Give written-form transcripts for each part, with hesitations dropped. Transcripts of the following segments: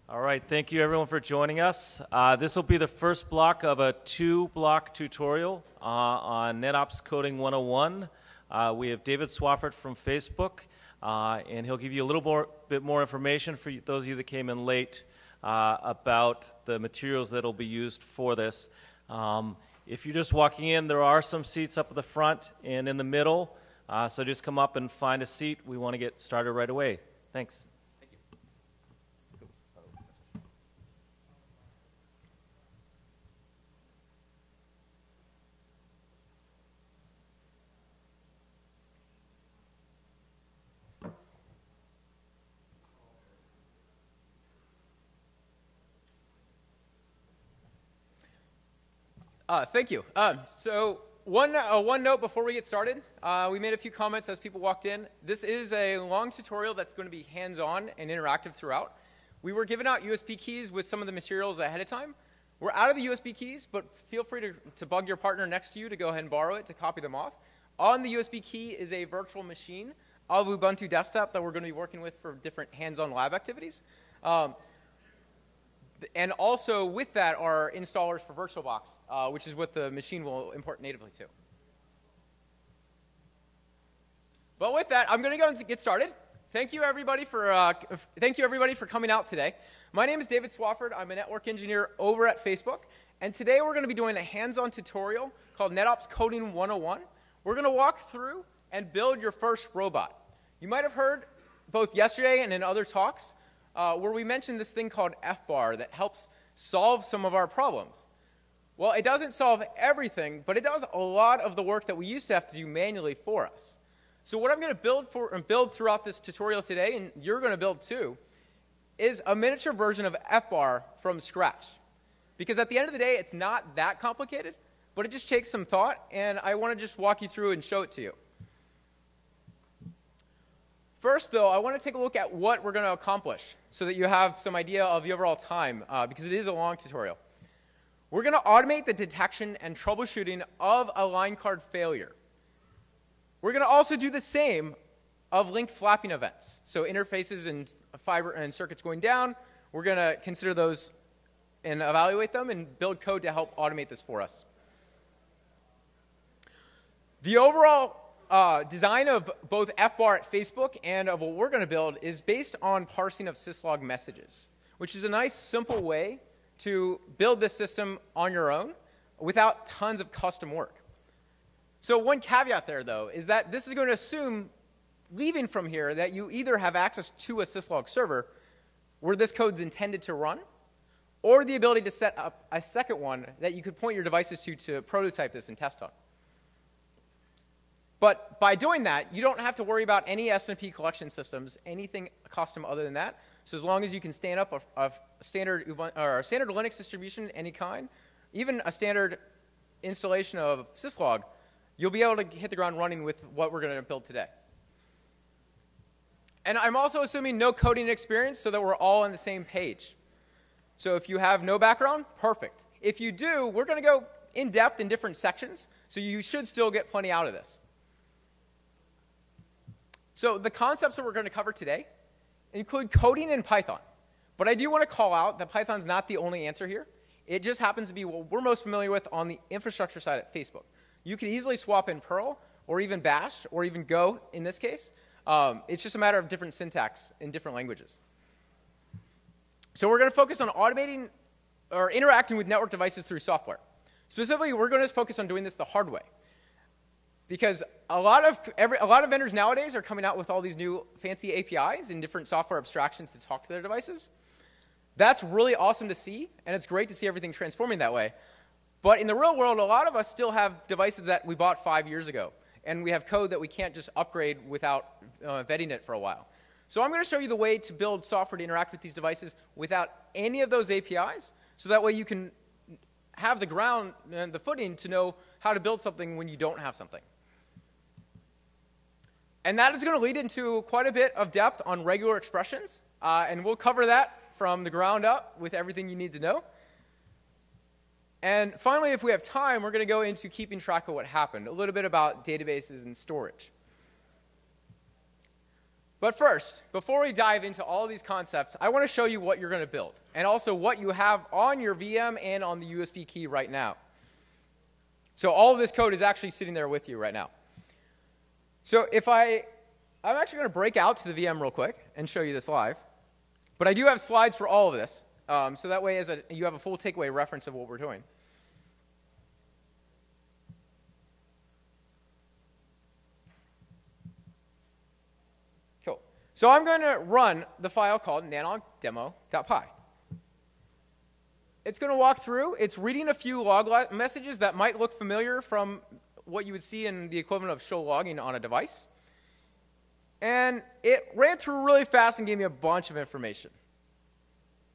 All right, thank you everyone for joining us. This will be the first block of a 2-block tutorial on NetOps Coding 101. We have David Swafford from Facebook, and he'll give you a little bit more information for those of you that came in late about the materials that will be used for this. If you're just walking in, there are some seats up at the front and in the middle, so just come up and find a seat. We want to get started right away. Thanks. Thank you. So one note before we get started. We made a few comments as people walked in. This is a long tutorial that's going to be hands-on and interactive throughout. We were giving out USB keys with some of the materials ahead of time. We're out of the USB keys, but feel free to bug your partner next to you to go ahead and borrow it to copy them off. On the USB key is a virtual machine of Ubuntu Desktop that we're going to be working with for different hands-on lab activities. And also with that are installers for VirtualBox, which is what the machine will import natively to. But with that, I'm going to go and get started. Thank you everybody for coming out today. My name is David Swafford. I'm a network engineer over at Facebook. And today we're going to be doing a hands-on tutorial called NetOps Coding 101. We're going to walk through and build your first robot. You might have heard both yesterday and in other talks where we mentioned this thing called Fbar that helps solve some of our problems. Well, it doesn't solve everything, but it does a lot of the work that we used to have to do manually for us. So what I'm going to build throughout this tutorial today, and you're going to build too, is a miniature version of Fbar from scratch. Because at the end of the day, it's not that complicated, but it just takes some thought, and I want to just walk you through and show it to you. First, though, I want to take a look at what we're going to accomplish so that you have some idea of the overall time, because it is a long tutorial. We're going to automate the detection and troubleshooting of a line card failure. We're going to also do the same of link flapping events. So interfaces and fiber and circuits going down, we're going to consider those and evaluate them and build code to help automate this for us. The overall design of both Fbar at Facebook and of what we're going to build is based on parsing of syslog messages, which is a nice, simple way to build this system on your own without tons of custom work. So one caveat there, though, is that this is going to assume, leaving from here, that you either have access to a syslog server where this code's intended to run, or the ability to set up a second one that you could point your devices to prototype this and test on. But by doing that, you don't have to worry about any S&P collection systems, anything custom other than that. So as long as you can stand up a standard Linux distribution any kind, even a standard installation of syslog, you'll be able to hit the ground running with what we're going to build today. And I'm also assuming no coding experience so that we're all on the same page. So if you have no background, perfect. If you do, we're going to go in depth in different sections, so you should still get plenty out of this. So the concepts that we're going to cover today include coding in Python. But I do want to call out that Python's not the only answer here. It just happens to be what we're most familiar with on the infrastructure side at Facebook. You can easily swap in Perl, or even Bash, or even Go in this case. It's just a matter of different syntax in different languages. So we're going to focus on automating or interacting with network devices through software. Specifically, we're going to focus on doing this the hard way. Because a lot of vendors nowadays are coming out with all these new fancy APIs and different software abstractions to talk to their devices. That's really awesome to see, and it's great to see everything transforming that way. But in the real world, a lot of us still have devices that we bought 5 years ago, and we have code that we can't just upgrade without vetting it for a while. So I'm going to show you the way to build software to interact with these devices without any of those APIs, so that way you can have the ground and the footing to know how to build something when you don't have something. And that is going to lead into quite a bit of depth on regular expressions. And we'll cover that from the ground up with everything you need to know. And finally, if we have time, we're going to go into keeping track of what happened, a little bit about databases and storage. But first, before we dive into all these concepts, I want to show you what you're going to build, and also what you have on your VM and on the USB key right now. So all of this code is actually sitting there with you right now. So I'm actually going to break out to the VM real quick and show you this live. But I do have slides for all of this, so that way you have a full takeaway reference of what we're doing. Cool. So I'm going to run the file called nanogdemo.py. It's going to walk through. It's reading a few log messages that might look familiar from what you would see in the equivalent of show logging on a device. And it ran through really fast and gave me a bunch of information.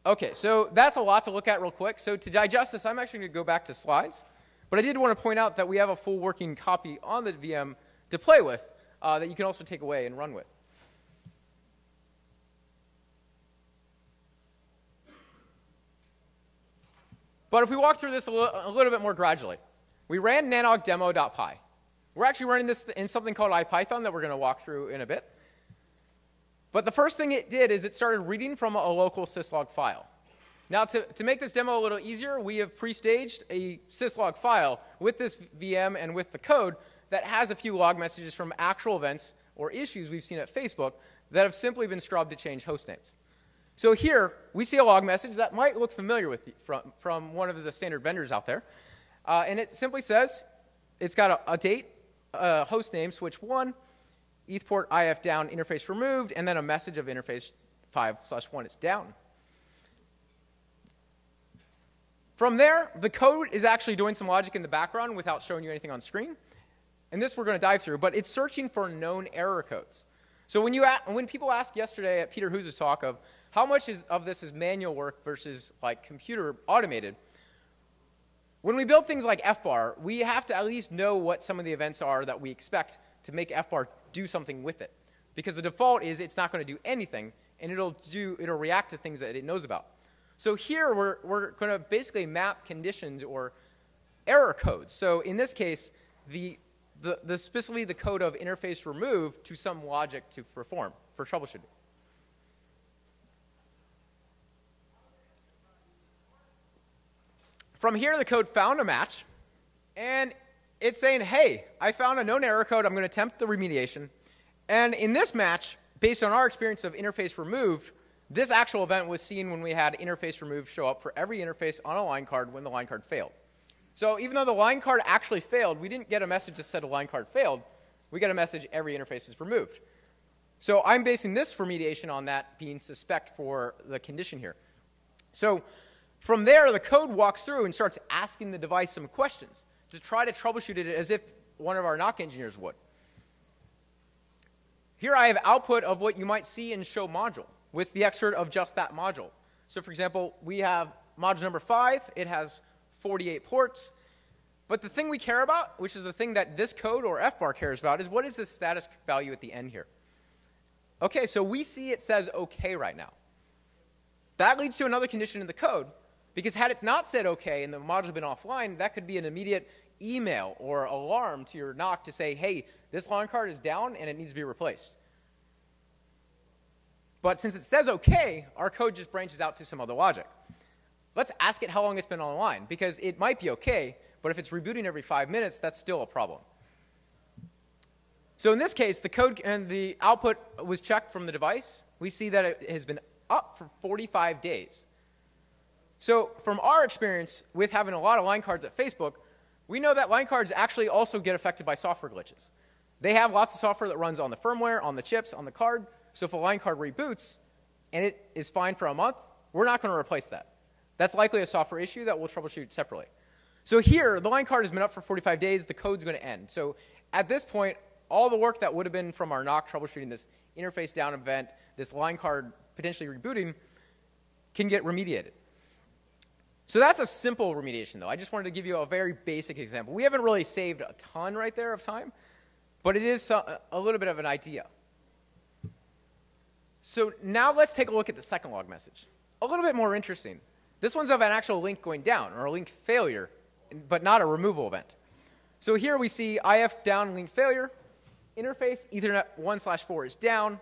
OK, so that's a lot to look at real quick. So to digest this, I'm actually going to go back to slides. But I did want to point out that we have a full working copy on the VM to play with that you can also take away and run with. But if we walk through this a little bit more gradually, we ran nanogdemo.py. We're actually running this in something called IPython that we're going to walk through in a bit. But the first thing it did is it started reading from a local syslog file. Now, to make this demo a little easier, we have pre-staged a syslog file with this VM and with the code that has a few log messages from actual events or issues we've seen at Facebook that have simply been scrubbed to change host names. So here, we see a log message that might look familiar with from one of the standard vendors out there. And it simply says, it's got a date, host name, switch 1, ETH port IF down, interface removed, and then a message of interface 5/1 is down. From there, the code is actually doing some logic in the background without showing you anything on screen. And this we're going to dive through, but it's searching for known error codes. So when people asked yesterday at Peter Huse's talk of how much of this is manual work versus like computer automated, when we build things like Fbar, we have to at least know what some of the events are that we expect to make Fbar do something with it. Because the default is it's not going to do anything, and it'll react to things that it knows about. So here we're going to basically map conditions or error codes. So in this case, specifically the code of interface remove to some logic to perform for troubleshooting. From here, the code found a match, and it's saying, hey, I found a known error code. I'm going to attempt the remediation. And in this match, based on our experience of interface removed, this actual event was seen when we had interface removed show up for every interface on a line card when the line card failed. So even though the line card actually failed, we didn't get a message that said a line card failed. We got a message every interface is removed. So I'm basing this remediation on that being suspect for the condition here. So from there, the code walks through and starts asking the device some questions to try to troubleshoot it as if one of our NOC engineers would. Here I have output of what you might see in show module with the excerpt of just that module. So for example, we have module number 5. It has 48 ports. But the thing we care about, which is the thing that this code or Fbar cares about, is what is the status value at the end here? OK, so we see it says OK right now. That leads to another condition in the code. Because had it not said OK and the module had been offline, that could be an immediate email or alarm to your NOC to say, hey, this line card is down and it needs to be replaced. But since it says OK, our code just branches out to some other logic. Let's ask it how long it's been online, because it might be OK, but if it's rebooting every 5 minutes, that's still a problem. So in this case, the code and the output was checked from the device. We see that it has been up for 45 days. So from our experience with having a lot of line cards at Facebook, we know that line cards actually also get affected by software glitches. They have lots of software that runs on the firmware, on the chips, on the card. So if a line card reboots and it is fine for a month, we're not going to replace that. That's likely a software issue that we'll troubleshoot separately. So here, the line card has been up for 45 days. The code's going to end. So at this point, all the work that would have been from our NOC troubleshooting this interface down event, this line card potentially rebooting, can get remediated. So that's a simple remediation, though. I just wanted to give you a very basic example. We haven't really saved a ton right there of time, but it is a little bit of an idea. So now let's take a look at the second log message. A little bit more interesting. This one's of an actual link going down, or a link failure, but not a removal event. So here we see IF down link failure, interface Ethernet 1/4 is down,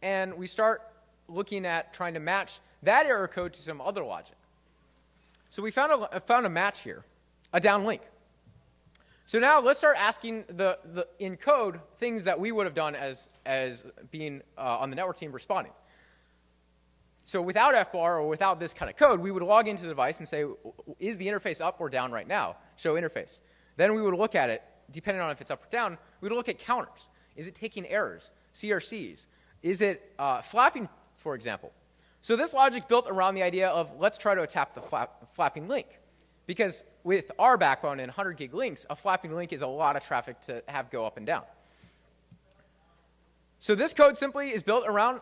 and we start looking at trying to match that error code to some other logic. So we found a match here, a downlink. So now let's start asking in code things that we would have done as being on the network team responding. So without Fbar or without this kind of code, we would log into the device and say, is the interface up or down right now? Show interface. Then we would look at it, depending on if it's up or down, we would look at counters. Is it taking errors, CRCs? Is it flapping, for example? So this logic built around the idea of let's try to attack the flapping link. Because with our backbone and 100 gig links, a flapping link is a lot of traffic to have go up and down. So this code simply is built around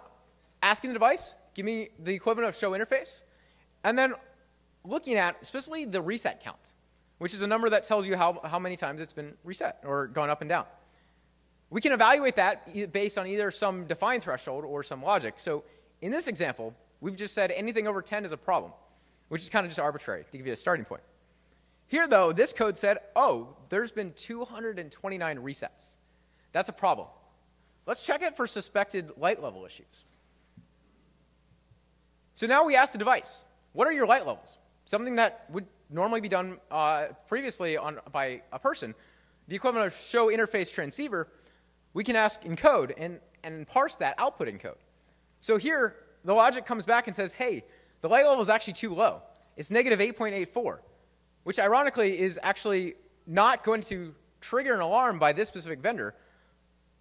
asking the device, give me the equivalent of show interface, and then looking at specifically the reset count, which is a number that tells you how many times it's been reset or gone up and down. We can evaluate that based on either some defined threshold or some logic. So in this example, we've just said anything over 10 is a problem, which is kind of just arbitrary to give you a starting point. Here, though, this code said, oh, there's been 229 resets. That's a problem. Let's check it for suspected light level issues. So now we ask the device, what are your light levels? Something that would normally be done previously by a person. The equivalent of show interface transceiver, we can ask in code and parse that output in code. So here, the logic comes back and says, hey, the light level is actually too low. It's negative 8.84, which ironically is actually not going to trigger an alarm by this specific vendor,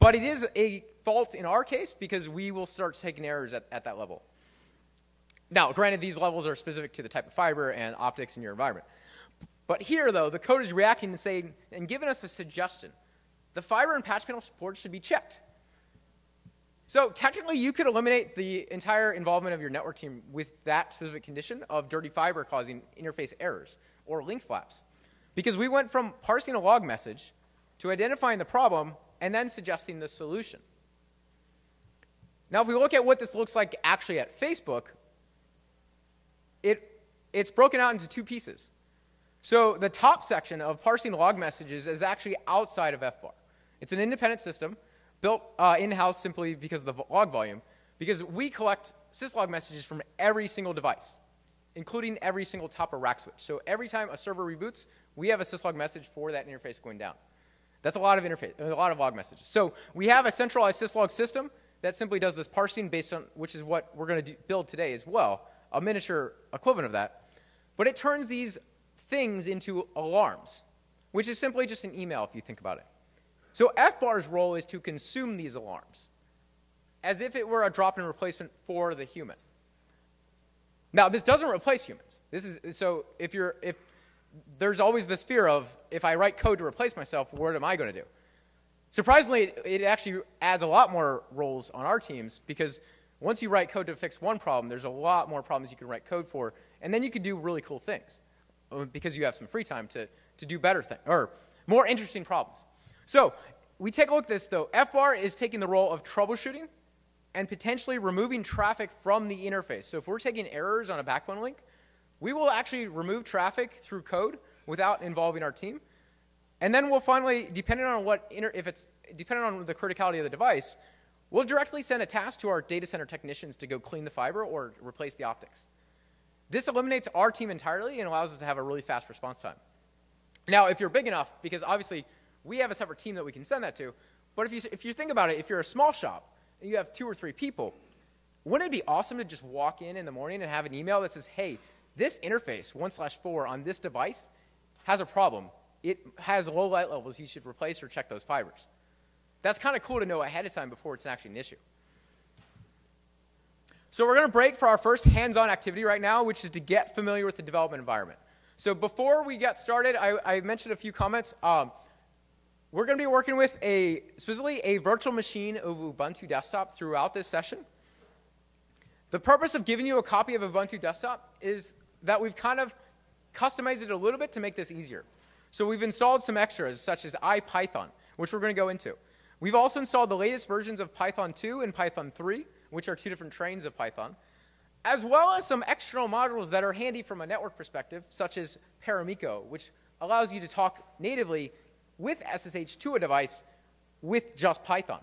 but it is a fault in our case because we will start taking errors at that level. Now, granted, these levels are specific to the type of fiber and optics in your environment. But here, though, the code is reacting and saying, and giving us a suggestion. The fiber and patch panel support should be checked. So technically, you could eliminate the entire involvement of your network team with that specific condition of dirty fiber causing interface errors or link flaps. Because we went from parsing a log message to identifying the problem and then suggesting the solution. Now, if we look at what this looks like actually at Facebook, it's broken out into two pieces. So the top section of parsing log messages is actually outside of Fbar. It's an independent system built in-house simply because of the log volume, because we collect syslog messages from every single device, including every single top or rack switch. So every time a server reboots, we have a syslog message for that interface going down. That's a lot of log messages. So we have a centralized syslog system that simply does this parsing based on, which is what we're going to build today as well, a miniature equivalent of that. But it turns these things into alarms, which is simply just an email if you think about it. So Fbar's role is to consume these alarms, as if it were a drop-in replacement for the human. Now, this doesn't replace humans. So if there's always this fear of, if I write code to replace myself, what am I going to do? Surprisingly, it actually adds a lot more roles on our teams, because once you write code to fix one problem, there's a lot more problems you can write code for, and then you can do really cool things because you have some free time to do better things, or more interesting problems. So we take a look at this, though. Fbar is taking the role of troubleshooting and potentially removing traffic from the interface. So if we're taking errors on a backbone link, we will actually remove traffic through code without involving our team. And then we'll finally, depending on depending on the criticality of the device, we'll directly send a task to our data center technicians to go clean the fiber or replace the optics. This eliminates our team entirely and allows us to have a really fast response time. Now, if you're big enough, because obviously we have a separate team that we can send that to, but if you think about it, if you're a small shop and you have 2 or 3 people, wouldn't it be awesome to just walk in the morning and have an email that says, hey, this interface, 1/4 on this device, has a problem. It has low light levels. You should replace or check those fibers. That's kind of cool to know ahead of time before it's actually an issue. So we're going to break for our first hands-on activity right now, which is to get familiar with the development environment. So before we get started, I mentioned a few comments. We're going to be working with specifically a virtual machine of Ubuntu Desktop throughout this session. The purpose of giving you a copy of Ubuntu Desktop is that we've kind of customized it a little bit to make this easier. So we've installed some extras, such as IPython, which we're going to go into. We've also installed the latest versions of Python 2 and Python 3, which are 2 different trains of Python, as well as some external modules that are handy from a network perspective, such as Paramiko, which allows you to talk natively with SSH to a device with just Python.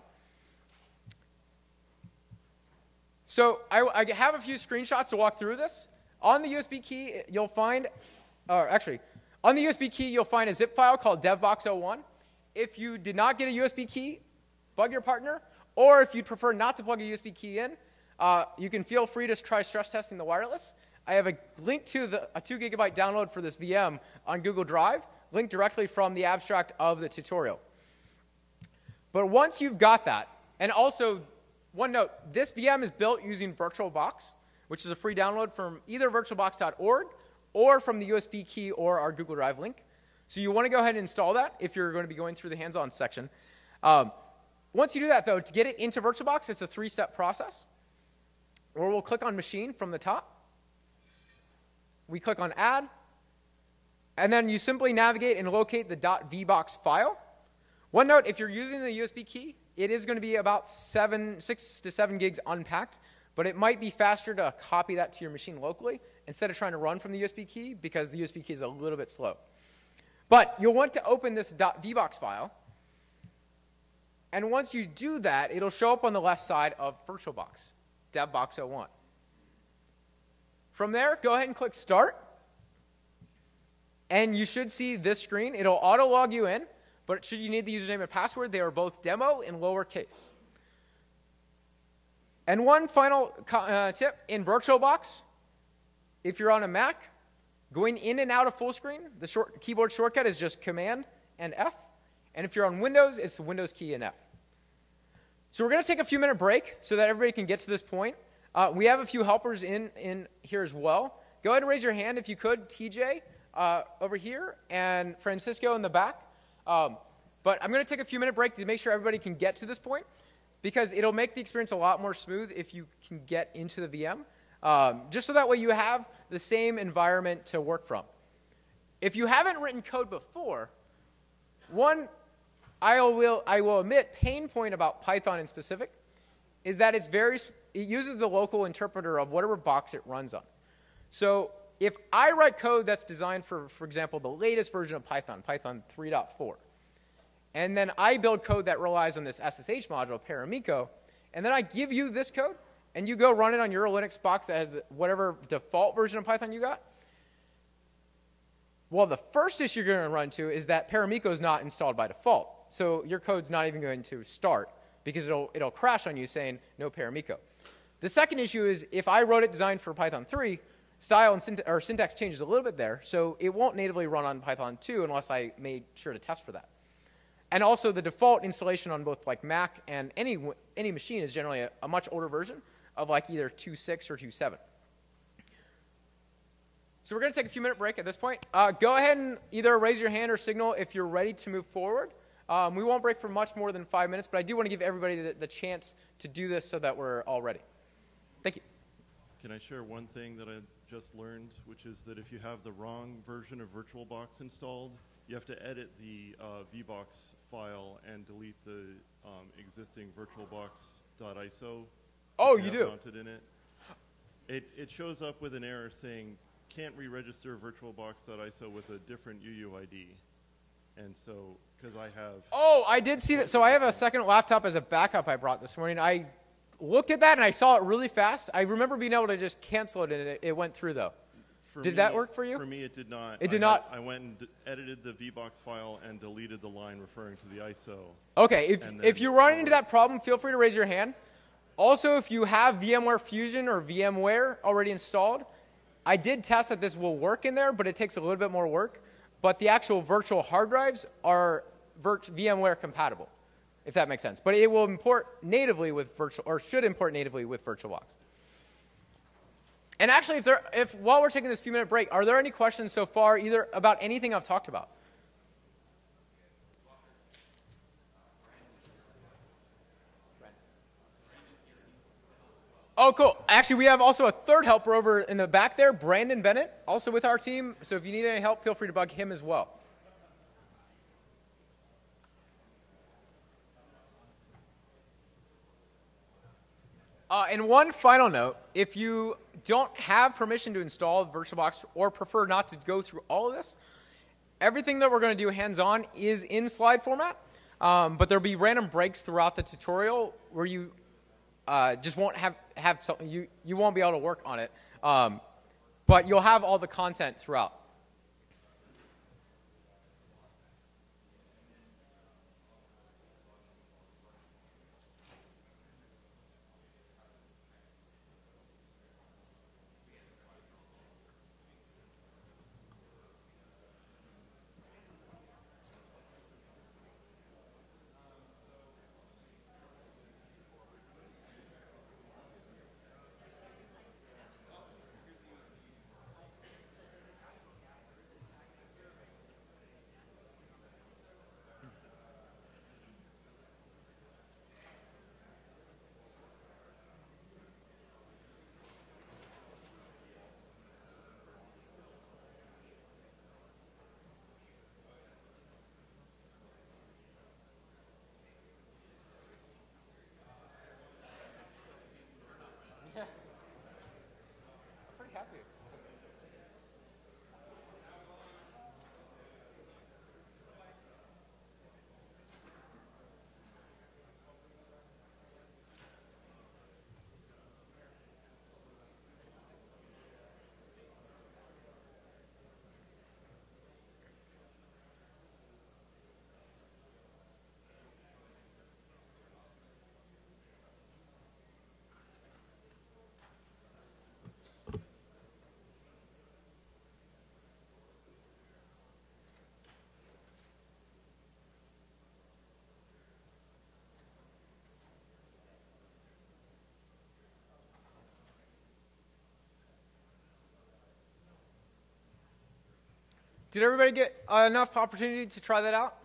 So I have a few screenshots to walk through this. On the USB key, you'll find, or actually, on the USB key, you'll find a zip file called devbox01. If you did not get a USB key, bug your partner. Or if you'd prefer not to plug a USB key in, you can feel free to try stress testing the wireless. I have a link to a 2 GB download for this VM on Google Drive, linked directly from the abstract of the tutorial. But once you've got that, and also, one note, this VM is built using VirtualBox, which is a free download from either virtualbox.org or from the USB key or our Google Drive link. So you want to go ahead and install that if you're going to be going through the hands-on section. Once you do that, though, to get it into VirtualBox, it's a 3-step process, where we'll click on Machine from the top. We click on Add, and then you simply navigate and locate the .vbox file. One note, if you're using the USB key, it is going to be about 6 to 7 gigs unpacked, but it might be faster to copy that to your machine locally instead of trying to run from the USB key, because the USB key is a little bit slow. But you'll want to open this .vbox file, and once you do that, it'll show up on the left side of VirtualBox, devbox01. From there, go ahead and click Start, and you should see this screen. It'll auto-log you in, but should you need the username and password, they are both demo in lowercase. And one final tip, in VirtualBox, if you're on a Mac, going in and out of full screen, the keyboard shortcut is just Command and F. And if you're on Windows, it's the Windows key and F. So we're going to take a few minute break so that everybody can get to this point. We have a few helpers in here as well. Go ahead and raise your hand if you could, TJ over here, and Francisco in the back. But I'm going to take a few minute break to make sure everybody can get to this point, because it'll make the experience a lot more smooth if you can get into the VM, just so that way you have the same environment to work from. If you haven't written code before, one I will admit pain point about Python in specific is that it uses the local interpreter of whatever box it runs on. So if I write code that's designed for example, the latest version of Python, Python 3.4, and then I build code that relies on this SSH module, Paramiko, and then I give you this code, and you go run it on your Linux box that has whatever default version of Python you got, well, the first issue you're going to run into is that Paramiko is not installed by default. So your code's not even going to start, because it'll crash on you saying no Paramiko. The second issue is if I wrote it designed for Python 3, style and syntax changes a little bit there, so it won't natively run on Python 2 unless I made sure to test for that. And also the default installation on both like Mac and any machine is generally a much older version of like either 2.6 or 2.7. So we're going to take a few minute break at this point. Go ahead and either raise your hand or signal if you're ready to move forward. We won't break for much more than 5 minutes, but I do want to give everybody the chance to do this so that we're all ready. Thank you. Can I share one thing that I just learned, which is that if you have the wrong version of VirtualBox installed, you have to edit the vbox file and delete the existing virtualbox.iso. Oh, you do? Mounted in it. It shows up with an error saying can't re-register virtualbox.iso with a different UUID. And so, because I have... Oh, I did see that. So I have a second laptop as a backup I brought this morning. I looked at that and I saw it really fast. I remember being able to just cancel it, and it went through though. Did that work for you? For me, it did not. It did not? I went and edited the vbox file and deleted the line referring to the ISO. Okay, if you run into that problem, feel free to raise your hand. Also, if you have VMware Fusion or VMware already installed, I did test that this will work in there, but it takes a little bit more work. But the actual virtual hard drives are VMware compatible, if that makes sense. But it will import natively with should import natively with VirtualBox. And actually, while we're taking this few minute break, are there any questions so far, either about anything I've talked about? Oh, cool. Actually, we have also a third helper over in the back there, Brandon Bennett, also with our team. So if you need any help, feel free to bug him as well. And one final note, if you don't have permission to install VirtualBox or prefer not to go through all of this, everything that we're going to do hands-on is in slide format, but there'll be random breaks throughout the tutorial where you just won't have something, you won't be able to work on it. But you'll have all the content throughout. Did everybody get enough opportunity to try that out?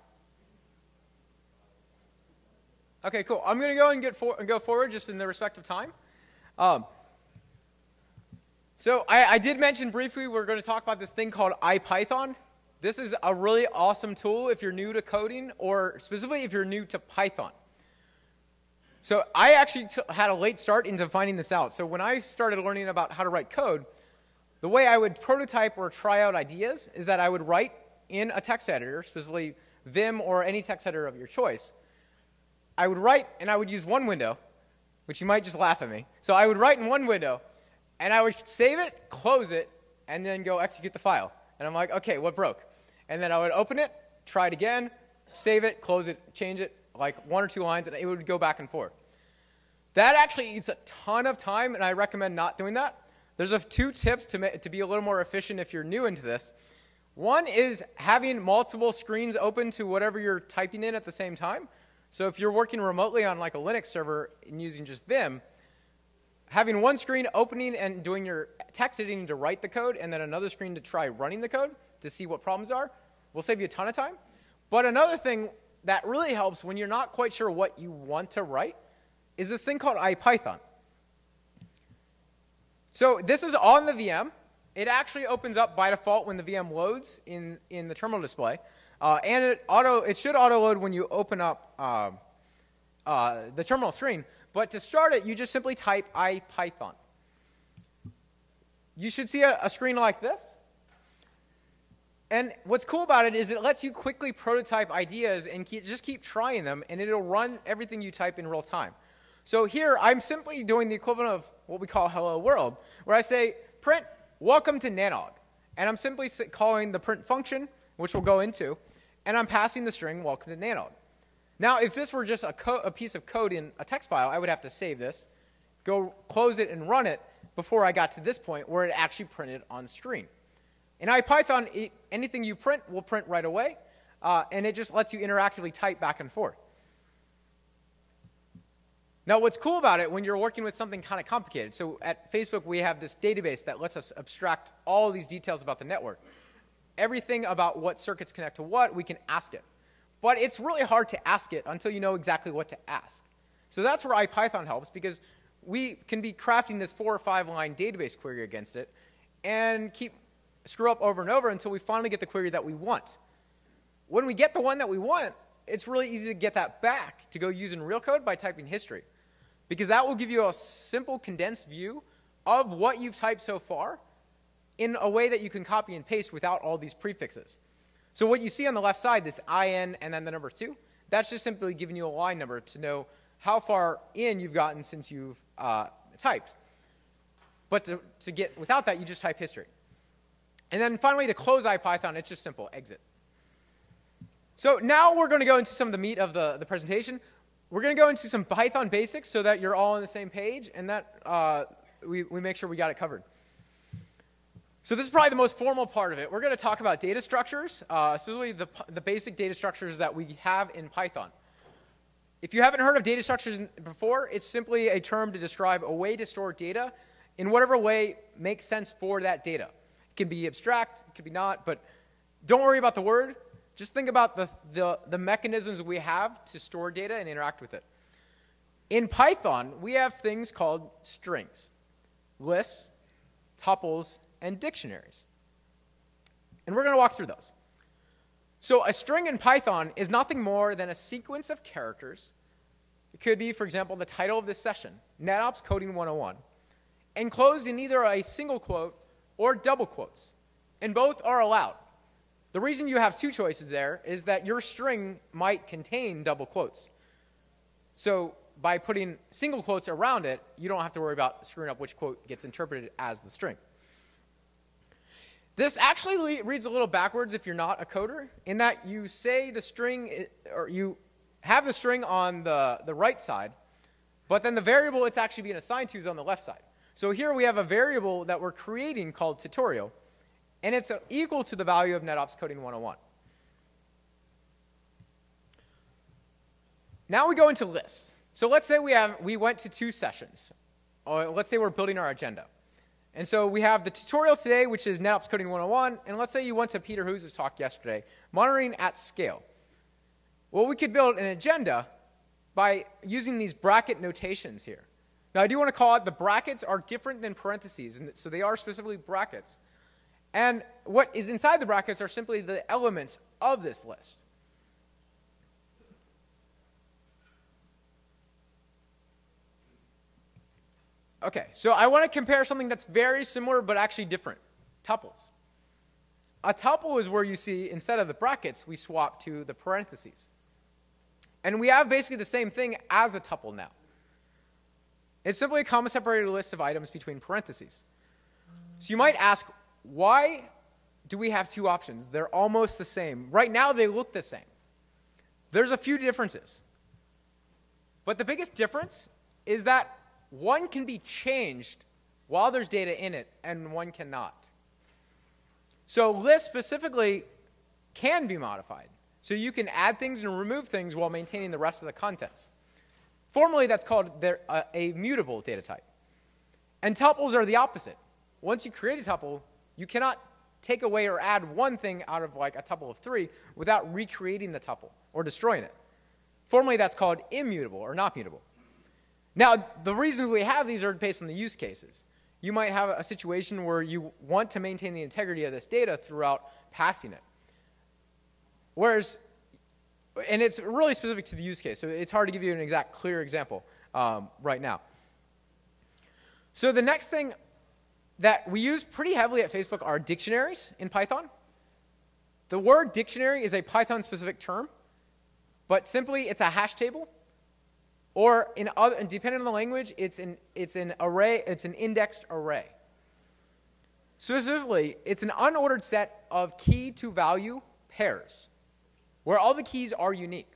Okay, cool. I'm going to go and go forward just in the respect of time. So I did mention briefly we're going to talk about this thing called IPython. This is a really awesome tool if you're new to coding, or specifically if you're new to Python. So I actually had a late start into finding this out. So when I started learning about how to write code, the way I would prototype or try out ideas is that I would write in a text editor, specifically Vim or any text editor of your choice. I would write, and I would use one window, which you might just laugh at me. So I would write in one window, and I would save it, close it, and then go execute the file. And I'm like, OK, what broke? And then I would open it, try it again, save it, close it, change it, like 1 or 2 lines, and it would go back and forth. That actually eats a ton of time, and I recommend not doing that. There's 2 tips to be a little more efficient if you're new into this. One is having multiple screens open to whatever you're typing in at the same time. So if you're working remotely on like a Linux server and using just Vim, having one screen opening and doing your text editing to write the code, and then another screen to try running the code to see what problems are, will save you a ton of time. But another thing that really helps when you're not quite sure what you want to write is this thing called IPython. So this is on the VM. It actually opens up by default when the VM loads in the terminal display. And it should auto-load when you open up the terminal screen. But to start it, you just simply type IPython. You should see a screen like this. And what's cool about it is it lets you quickly prototype ideas and just keep trying them, and it'll run everything you type in real time. So here, I'm simply doing the equivalent of what we call hello world, where I say, print, welcome to NANOG. And I'm simply calling the print function, which we'll go into, and I'm passing the string, welcome to NANOG. Now, if this were just a piece of code in a text file, I would have to save this, go close it and run it before I got to this point where it actually printed on screen. In IPython, anything you print will print right away, and it just lets you interactively type back and forth. Now, what's cool about it when you're working with something kind of complicated, so at Facebook, we have this database that lets us abstract all these details about the network. Everything about what circuits connect to what, we can ask it. But it's really hard to ask it until you know exactly what to ask. So that's where IPython helps, because we can be crafting this 4 or 5 line database query against it and screw up over and over until we finally get the query that we want. When we get the one that we want, it's really easy to get that back to go use in real code by typing history, because that will give you a simple condensed view of what you've typed so far in a way that you can copy and paste without all these prefixes. So what you see on the left side, this IN and then the number 2, that's just simply giving you a line number to know how far in you've gotten since you've typed. But to get without that, you just type history. And then finally, to close IPython, it's just simple, exit. So now we're going to go into some of the meat of the presentation. We're going to go into some Python basics so that you're all on the same page and that we make sure we got it covered. So this is probably the most formal part of it. We're going to talk about data structures, specifically the basic data structures that we have in Python. If you haven't heard of data structures before, it's simply a term to describe a way to store data in whatever way makes sense for that data. It can be abstract, it can be not, but don't worry about the word. Just think about the mechanisms we have to store data and interact with it. In Python, we have things called strings, lists, tuples, and dictionaries. And we're going to walk through those. So a string in Python is nothing more than a sequence of characters. It could be, for example, the title of this session, NetOps Coding 101, enclosed in either a single quote or double quotes. And both are allowed. The reason you have two choices there is that your string might contain double quotes. So by putting single quotes around it, you don't have to worry about screwing up which quote gets interpreted as the string. This actually reads a little backwards if you're not a coder, in that you say the string, or you have the string on the right side, but then the variable it's actually being assigned to is on the left side. So here we have a variable that we're creating called tutorial, and it's equal to the value of NetOps Coding 101. Now we go into lists. So let's say we went to 2 sessions. Or let's say we're building our agenda. And so we have the tutorial today, which is NetOps Coding 101. And let's say you went to Peter Hughes' talk yesterday, monitoring at scale. Well, we could build an agenda by using these bracket notations here. Now, I do want to call out the brackets are different than parentheses, and so they are specifically brackets. And what is inside the brackets are simply the elements of this list. Okay, so I want to compare something that's very similar but actually different, tuples. A tuple is where you see, instead of the brackets, we swap to the parentheses. And we have basically the same thing as a tuple now. It's simply a comma-separated list of items between parentheses. So you might ask, why do we have 2 options? They're almost the same. Right now, they look the same. There's a few differences. But the biggest difference is that one can be changed while there's data in it, and one cannot. So lists specifically can be modified. So you can add things and remove things while maintaining the rest of the contents. Formally, that's called a mutable data type. And tuples are the opposite. Once you create a tuple, you cannot take away or add one thing out of like a tuple of 3 without recreating the tuple or destroying it. Formally, that's called immutable or not mutable. Now, the reasons we have these are based on the use cases. You might have a situation where you want to maintain the integrity of this data throughout passing it. Whereas, and it's really specific to the use case, so it's hard to give you an exact clear example right now. So the next thing that we use pretty heavily at Facebook are dictionaries in Python. The word dictionary is a Python-specific term, but simply it's a hash table. Or depending on the language, it's an array. It's an indexed array. Specifically, it's an unordered set of key-to-value pairs, where all the keys are unique.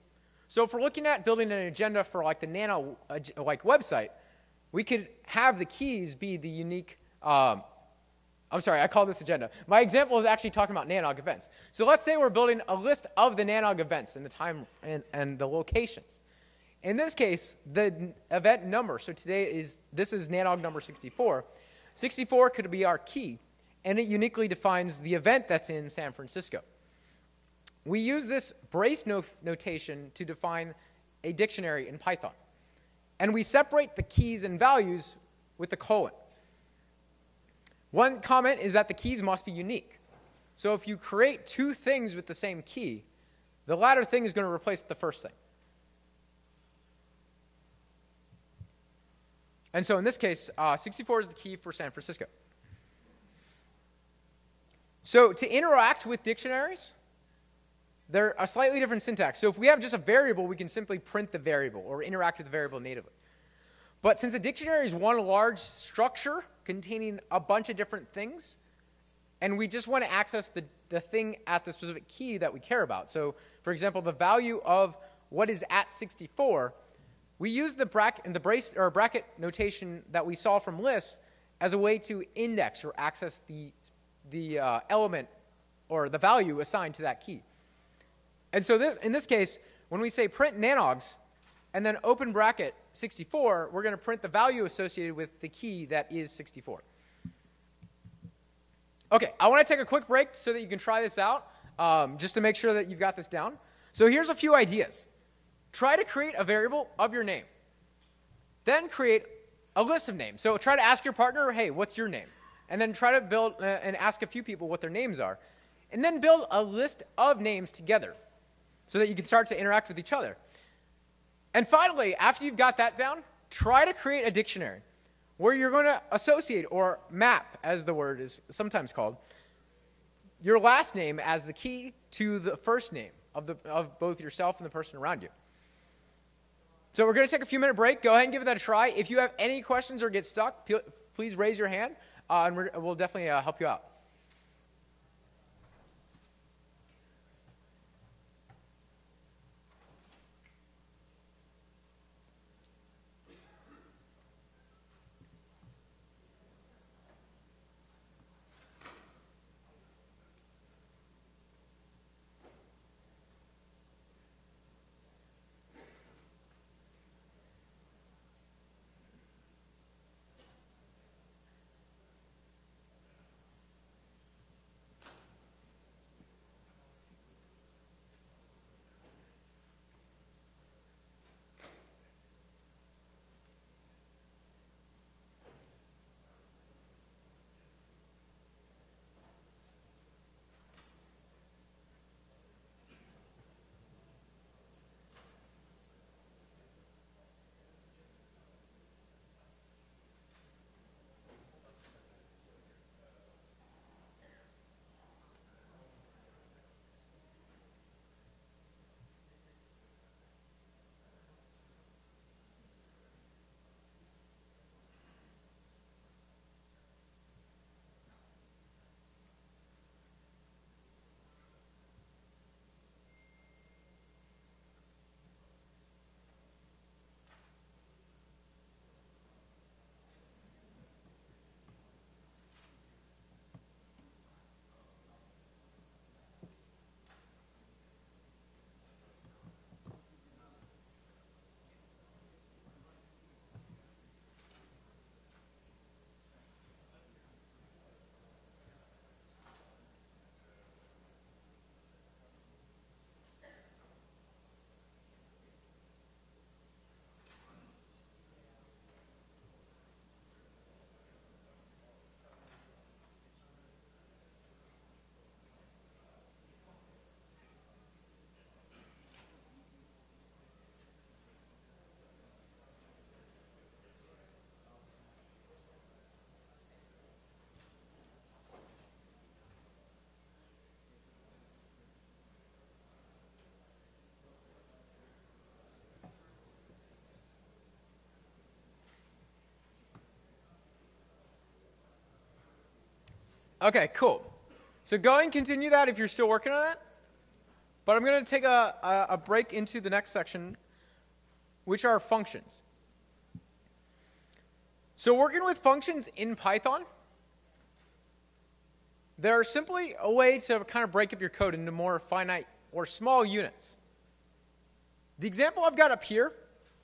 So if we're looking at building an agenda for like the Nano website, we could have the keys be the unique. I'm sorry, I call this agenda. My example is actually talking about NANOG events. So let's say we're building a list of the NANOG events and the time and the locations. In this case, the event number, so this is NANOG number 64. 64 could be our key, and it uniquely defines the event that's in San Francisco. We use this brace notation to define a dictionary in Python. And we separate the keys and values with the colon. One comment is that the keys must be unique. So if you create 2 things with the same key, the latter thing is going to replace the first thing. And so in this case, 64 is the key for San Francisco. So to interact with dictionaries, they're a slightly different syntax. So if we have just a variable, we can simply print the variable or interact with the variable natively. But since a dictionary is one large structure containing a bunch of different things, and we just want to access the thing at the specific key that we care about. So for example, the value of what is at 64, we use the bracket notation that we saw from lists as a way to index or access the element or the value assigned to that key. And so in this case, when we say print nanogs and then open bracket 64, we're going to print the value associated with the key that is 64. OK, I want to take a quick break so that you can try this out, just to make sure that you've got this down. So here's a few ideas. Try to create a variable of your name. Then create a list of names. So try to ask your partner, hey, what's your name? And then try to build and ask a few people what their names are. And then build a list of names together so that you can start to interact with each other. And finally, after you've got that down, try to create a dictionary where you're going to associate or map, as the word is sometimes called, your last name as the key to the first name of both yourself and the person around you. So we're going to take a few-minute break. Go ahead and give it that a try. If you have any questions or get stuck, please raise your hand, and we'll definitely help you out. OK, cool. So go ahead and continue that if you're still working on it. But I'm going to take a break into the next section, which are functions. So working with functions in Python, they're simply a way to kind of break up your code into more finite or small units. The example I've got up here,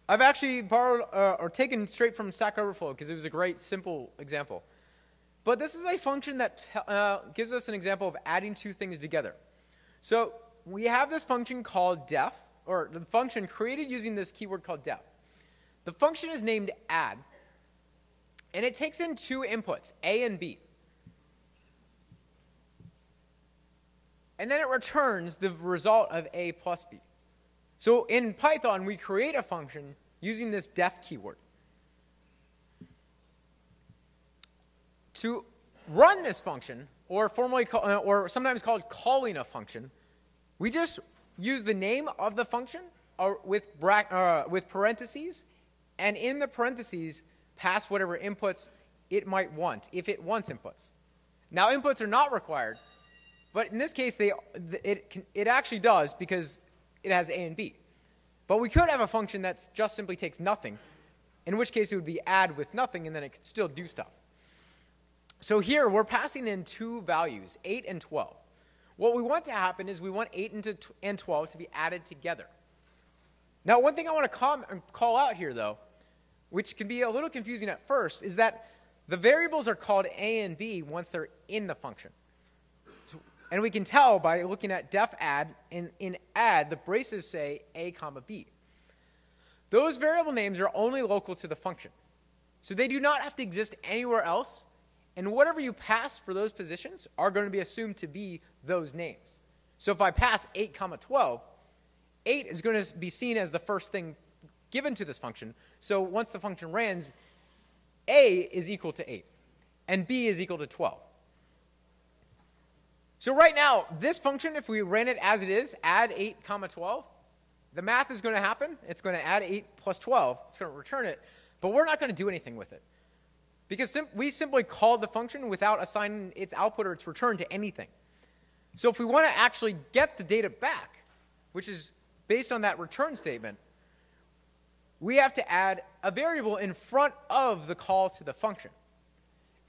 I've actually borrowed or taken straight from Stack Overflow because it was a great, simple example. But this is a function that gives us an example of adding two things together. So we have this function called def, or the function created using this keyword called def. The function is named add, and it takes in two inputs, A and B. And then it returns the result of A plus B. So in Python, we create a function using this def keyword. To run this function, or sometimes called calling a function, we just use the name of the function with parentheses, and in the parentheses, pass whatever inputs it might want, if it wants inputs. Now, inputs are not required, but in this case, it actually does because it has A and B. But we could have a function that just simply takes nothing, in which case it would be add with nothing, and then it could still do stuff. So here, we're passing in two values, 8 and 12. What we want to happen is we want 8 and 12 to be added together. Now, one thing I want to call out here, though, which can be a little confusing at first, is that the variables are called A and B once they're in the function. And we can tell by looking at def add, in add, the braces say A comma B. Those variable names are only local to the function. So they do not have to exist anywhere else, and whatever you pass for those positions are going to be assumed to be those names. So if I pass 8 comma 12, 8 is going to be seen as the first thing given to this function. So once the function runs, A is equal to 8, and B is equal to 12. So right now, this function, if we ran it as it is, add 8 comma 12, the math is going to happen. It's going to add 8 plus 12. It's going to return it, but we're not going to do anything with it. Because we simply called the function without assigning its output or its return to anything. So if we want to actually get the data back, which is based on that return statement, we have to add a variable in front of the call to the function.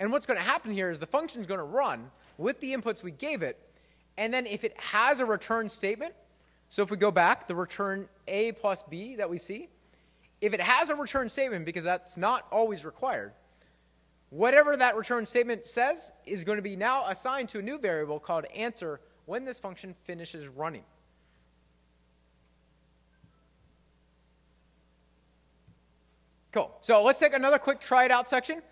And what's going to happen here is the function is going to run with the inputs we gave it, and then if it has a return statement, so if we go back, the return A plus B that we see, if it has a return statement, because that's not always required, whatever that return statement says is going to be now assigned to a new variable called answer when this function finishes running. Cool. So let's take another quick try it out section.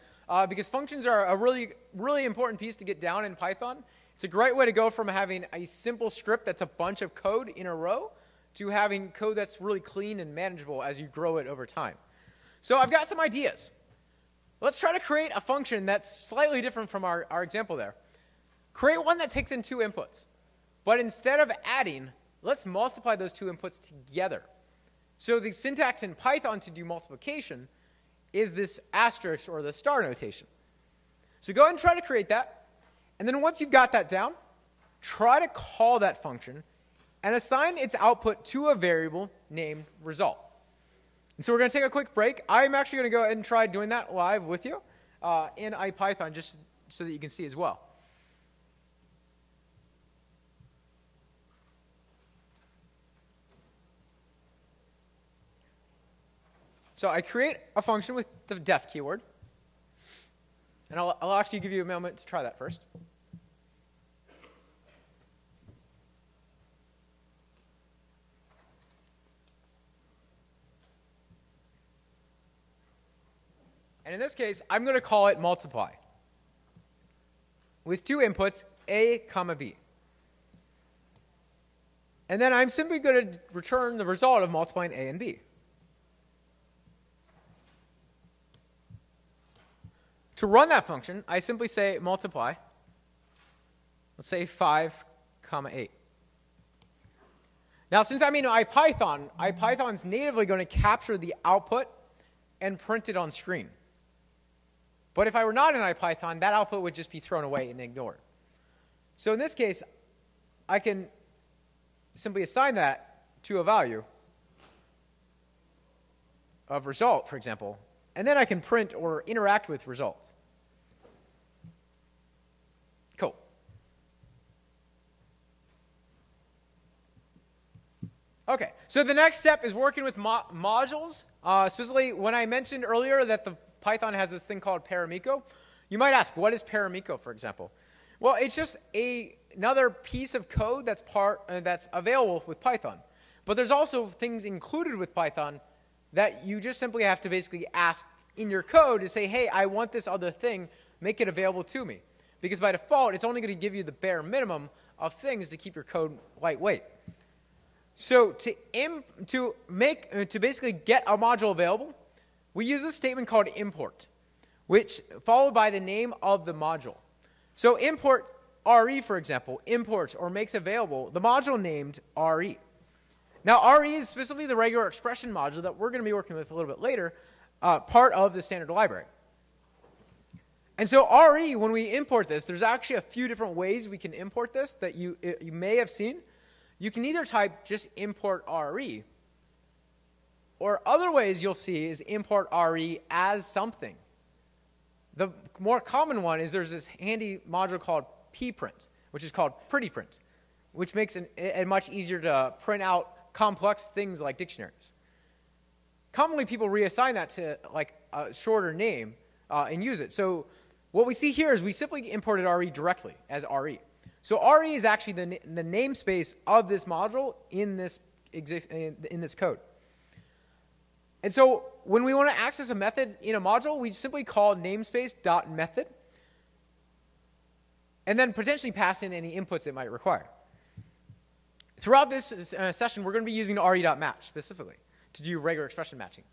Because functions are a really, really important piece to get down in Python. It's a great way to go from having a simple script that's a bunch of code in a row to having code that's really clean and manageable as you grow it over time. So I've got some ideas. Let's try to create a function that's slightly different from our example there. Create one that takes in 2 inputs. But instead of adding, let's multiply those 2 inputs together. So the syntax in Python to do multiplication is this asterisk or the star notation. So go ahead and try to create that. And then once you've got that down, try to call that function and assign its output to a variable named result. And so we're going to take a quick break. I'm actually going to go ahead and try doing that live with you in IPython just so that you can see as well. So I create a function with the def keyword. And I'll actually give you a moment to try that first. And in this case, I'm going to call it multiply with 2 inputs, A comma B. And then I'm simply going to return the result of multiplying A and B. To run that function, I simply say multiply. Let's say 5 comma 8. Now, since I'm in IPython, IPython's natively going to capture the output and print it on screen. But if I were not in IPython, that output would just be thrown away and ignored. So in this case, I can simply assign that to a value of result, for example, and then I can print or interact with result. Cool. Okay, so the next step is working with modules. Specifically, when I mentioned earlier that the Python has this thing called Paramiko, you might ask, what is Paramiko, for example? Well, it's just another piece of code that's available with Python. But there's also things included with Python that you just simply have to basically ask in your code to say, hey, I want this other thing, make it available to me. Because by default, it's only going to give you the bare minimum of things to keep your code lightweight. So to basically get a module available, we use a statement called import, which followed by the name of the module. So import RE, for example, imports or makes available the module named RE. Now, RE is specifically the regular expression module that we're going to be working with a little bit later, part of the standard library. And so RE, when we import this, there's actually a few different ways we can import this that you may have seen. You can either type just import RE, or other ways you'll see is import RE as something. The more common one is there's this handy module called pprint, which is called pretty print, which makes it much easier to print out complex things like dictionaries. Commonly, people reassign that to like a shorter name and use it. So what we see here is we simply imported RE directly as RE. So RE is actually the namespace of this module in this code. And so when we want to access a method in a module, we simply call namespace.method and then potentially pass in any inputs it might require. Throughout this session, we're going to be using re.match specifically to do regular expression matching.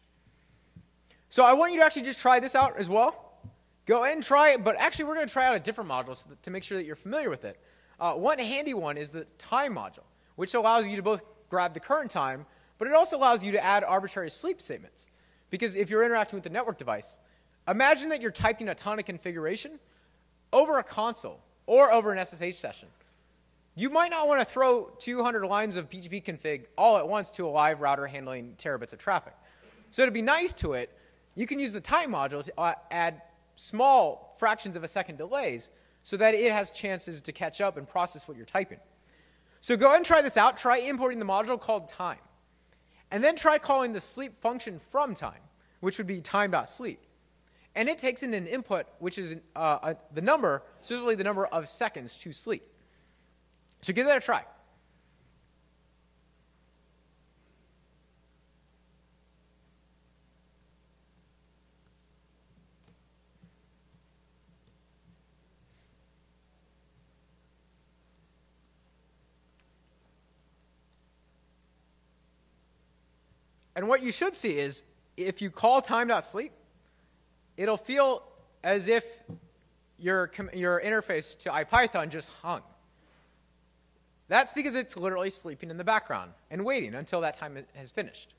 So I want you to actually just try this out as well. Go ahead and try it, but actually we're going to try out a different module to make sure that you're familiar with it. One handy one is the time module, which allows you to both grab the current time, but it also allows you to add arbitrary sleep statements. Because if you're interacting with the network device, imagine that you're typing a ton of configuration over a console or over an SSH session. You might not want to throw 200 lines of PGP config all at once to a live router handling terabits of traffic. So to be nice to it, you can use the time module to add small fractions of a second delays so that it has chances to catch up and process what you're typing. So go ahead and try this out. Try importing the module called time. And then try calling the sleep function from time, which would be time.sleep. And it takes in an input, which is the number, specifically the number of seconds to sleep. So give that a try. And what you should see is if you call time.sleep, it'll feel as if your interface to IPython just hung. That's because it's literally sleeping in the background and waiting until that time has finished.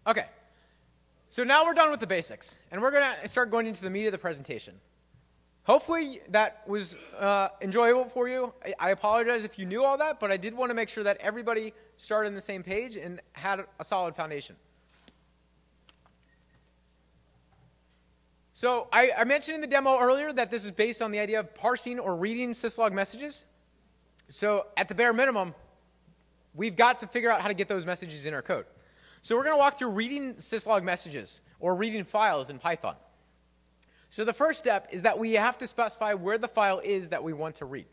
Okay, so now we're done with the basics, and we're going to start going into the meat of the presentation. Hopefully that was enjoyable for you. I apologize if you knew all that, but I did want to make sure that everybody started on the same page and had a solid foundation. So I mentioned in the demo earlier that this is based on the idea of parsing or reading syslog messages. So at the bare minimum, we've got to figure out how to get those messages in our code. So we're going to walk through reading syslog messages or reading files in Python. So the first step is that we have to specify where the file is that we want to read.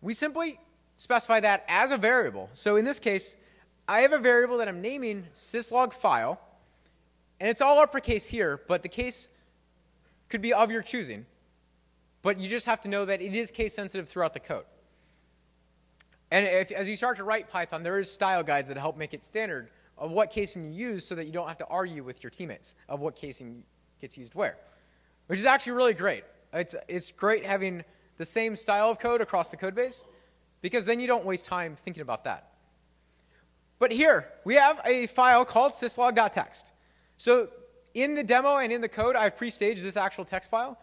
We simply specify that as a variable. So in this case, I have a variable that I'm naming syslog file, and it's all uppercase here, but the case could be of your choosing. But you just have to know that it is case sensitive throughout the code. And as you start to write Python, there is style guides that help make it standard of what casing you use so that you don't have to argue with your teammates of what casing gets used where, which is actually really great. It's great having the same style of code across the code base because then you don't waste time thinking about that. But here, we have a file called syslog.txt. So in the demo and in the code, I've pre-staged this actual text file.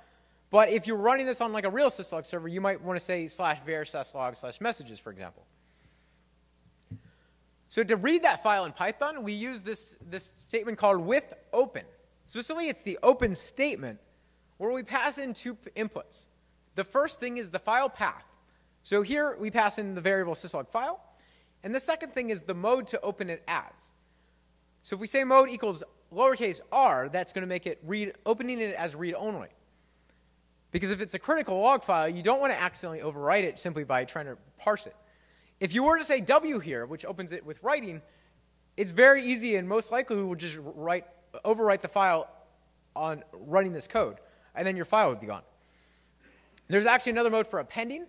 But if you're running this on like a real syslog server, you might want to say /var syslog/messages, for example. So to read that file in Python, we use this statement called with open. Specifically, it's the open statement where we pass in two inputs. The first thing is the file path. So here we pass in the variable syslog file. And the second thing is the mode to open it as. So if we say mode equals lowercase r, that's going to make it opening it as read only. Because if it's a critical log file, you don't want to accidentally overwrite it simply by trying to parse it. If you were to say W here, which opens it with writing, it's very easy and most likely we will just overwrite the file on running this code, and then your file would be gone. There's actually another mode for appending,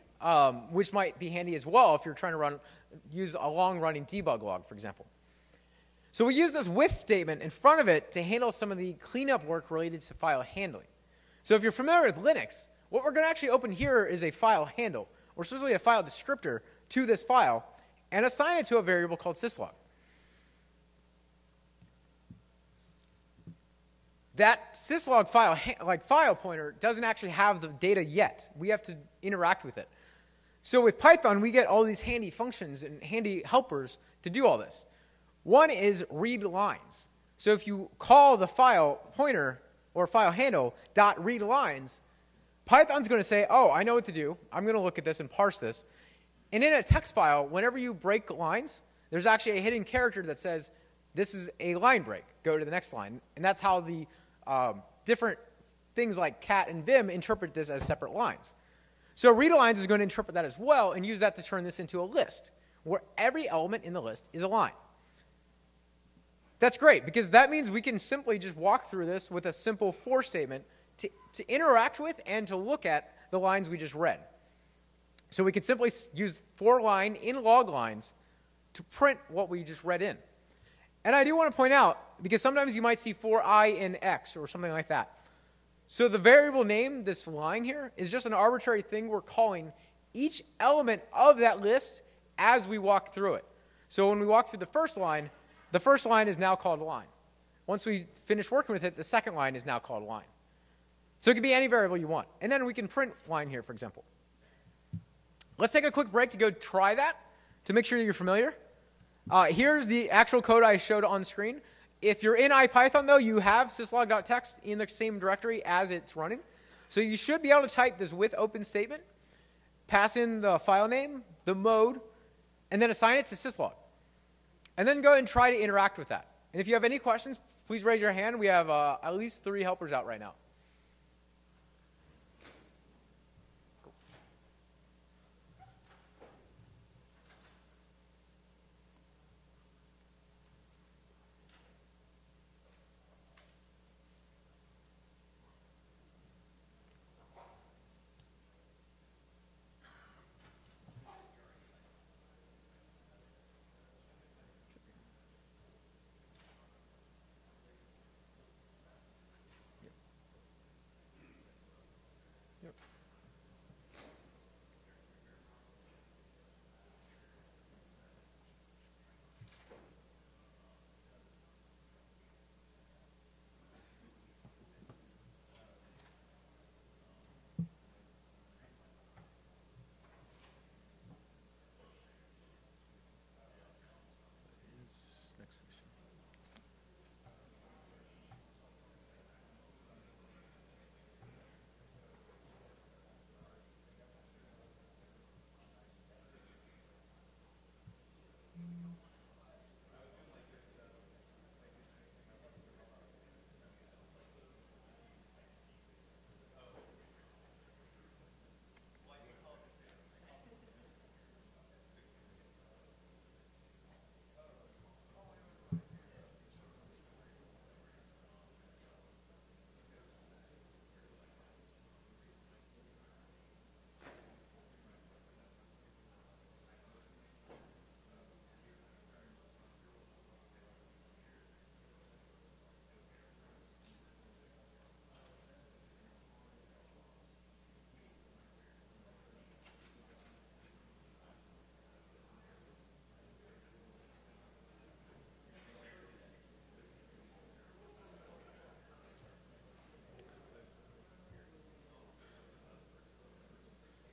which might be handy as well if you're trying to use a long-running debug log, for example. So we use this with statement in front of it to handle some of the cleanup work related to file handling. So if you're familiar with Linux, what we're going to actually open here is a file handle, or specifically a file descriptor to this file, and assign it to a variable called syslog. That syslog file pointer doesn't actually have the data yet. We have to interact with it. So with Python, we get all these handy functions and handy helpers to do all this. One is read lines. So if you call the file pointer or file handle .read lines, Python's going to say, oh, I know what to do. I'm going to look at this and parse this. And in a text file, whenever you break lines, there's actually a hidden character that says, this is a line break. Go to the next line. And that's how the different things like cat and vim interpret this as separate lines. So read lines is going to interpret that as well and use that to turn this into a list, where every element in the list is a line. That's great, because that means we can simply just walk through this with a simple for statement to interact with and to look at the lines we just read. So we could simply use for line in log lines to print what we just read in. And I do want to point out, because sometimes you might see for I in X or something like that. So the variable name, this line here, is just an arbitrary thing we're calling each element of that list as we walk through it. So when we walk through the first line is now called line. Once we finish working with it, the second line is now called line. So it can be any variable you want. And then we can print line here, for example. Let's take a quick break to go try that to make sure that you're familiar. Here's the actual code I showed on screen. If you're in IPython, though, you have syslog.txt in the same directory as it's running. So you should be able to type this with open statement, pass in the file name, the mode, and then assign it to syslog. And then go ahead and try to interact with that. And if you have any questions, please raise your hand. We have at least 3 helpers out right now.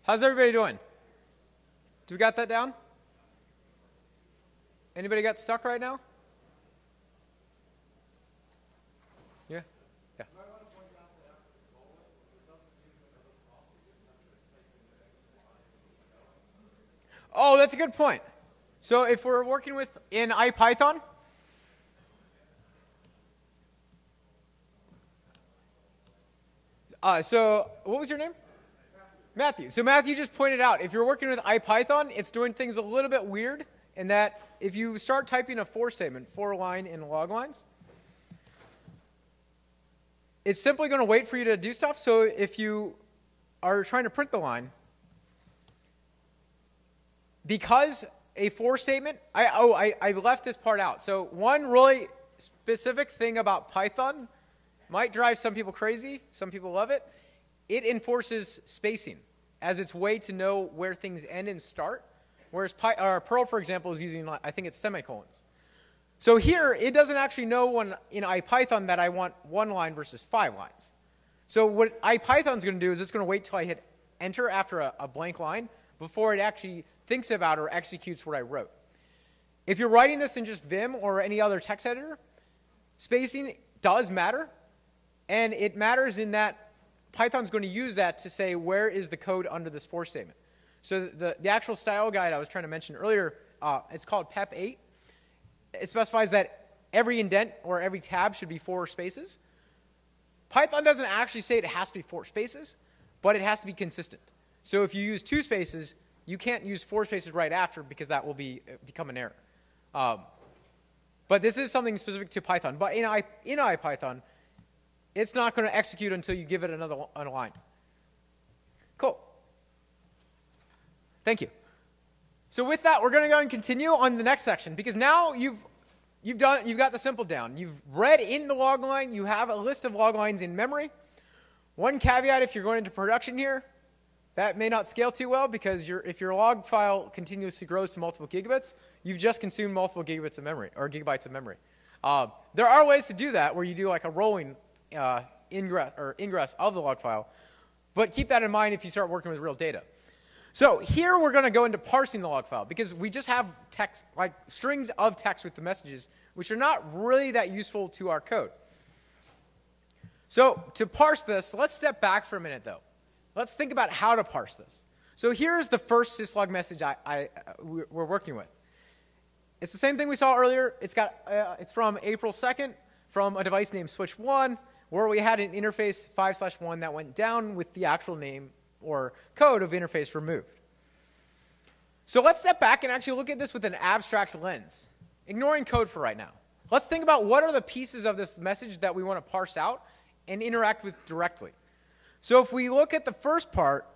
How's everybody doing? Do we got that down? Anybody got stuck right now? Yeah? Yeah. Oh, that's a good point. So if we're working with in IPython, so what was your name? Matthew. So Matthew just pointed out, if you're working with IPython, it's doing things a little bit weird in that if you start typing a for statement, for line in log lines, it's simply going to wait for you to do stuff. So if you are trying to print the line, because a for statement, I left this part out. So one really specific thing about Python might drive some people crazy, some people love it. It enforces spacing as its way to know where things end and start, whereas Perl, for example, is using, I think it's semicolons. So here, it doesn't actually know in IPython that I want 1 line versus 5 lines. So what IPython is going to do is it's going to wait till I hit enter after a blank line before it actually thinks about or executes what I wrote. If you're writing this in just Vim or any other text editor, spacing does matter, and it matters in that Python's going to use that to say where is the code under this for statement. So the actual style guide I was trying to mention earlier, it's called PEP8. It specifies that every indent or every tab should be 4 spaces. Python doesn't actually say it has to be 4 spaces, but it has to be consistent. So if you use 2 spaces, you can't use 4 spaces right after because that will become an error. But this is something specific to Python. But in IPython, it's not going to execute until you give it another line. Cool. Thank you. So with that, we're going to go and continue on the next section, because now you've got the simple down. You've read in the log line. You have a list of log lines in memory. One caveat if you're going into production here, that may not scale too well, because if your log file continuously grows to multiple gigabits, you've just consumed multiple gigabits of memory, or gigabytes of memory. There are ways to do that where you do like a rolling ingress of the log file, but keep that in mind if you start working with real data. So here we're going to go into parsing the log file, because we just have text, like strings of text with the messages, which are not really that useful to our code. So to parse this, let's step back for a minute, though. Let's think about how to parse this. So here's the first syslog message we're working with. It's the same thing we saw earlier. It's from April 2nd, from a device named switch1, where we had an interface 5/1 that went down with the actual name or code of interface removed. So let's step back and actually look at this with an abstract lens, ignoring code for right now. Let's think about what are the pieces of this message that we want to parse out and interact with directly. So if we look at the first part,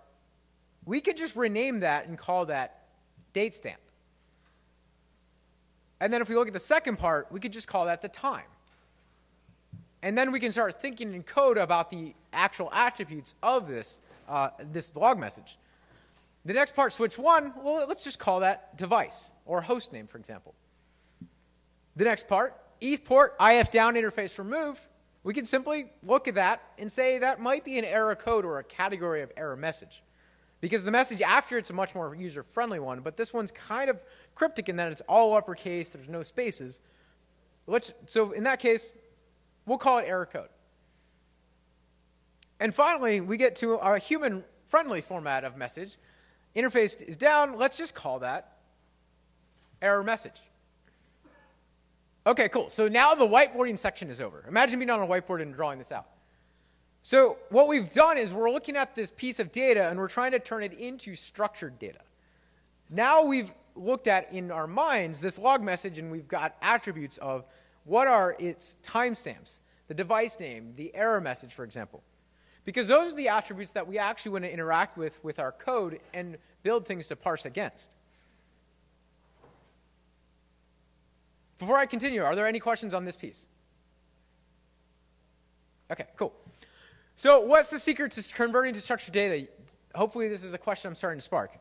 we could just rename that and call that date stamp. And then if we look at the second part, we could just call that the time. And then we can start thinking in code about the actual attributes of this log message. The next part, switch1, well, let's just call that device or host name, for example. The next part, ETH port, IF down interface removed. We can simply look at that and say that might be an error code or a category of error message, because the message after it's a much more user-friendly one, but this one's kind of cryptic in that it's all uppercase, there's no spaces. So in that case, we'll call it error code. And finally, we get to our human-friendly format of message. Interface is down. Let's just call that error message. OK, cool. So now the whiteboarding section is over. Imagine being on a whiteboard and drawing this out. So what we've done is we're looking at this piece of data, and we're trying to turn it into structured data. Now we've looked at, in our minds, this log message, and we've got attributes of what are its timestamps, the device name, the error message, for example. Because those are the attributes that we actually want to interact with our code and build things to parse against. Before I continue, are there any questions on this piece? OK, cool. So what's the secret to converting to structured data? Hopefully this is a question I'm starting to spark.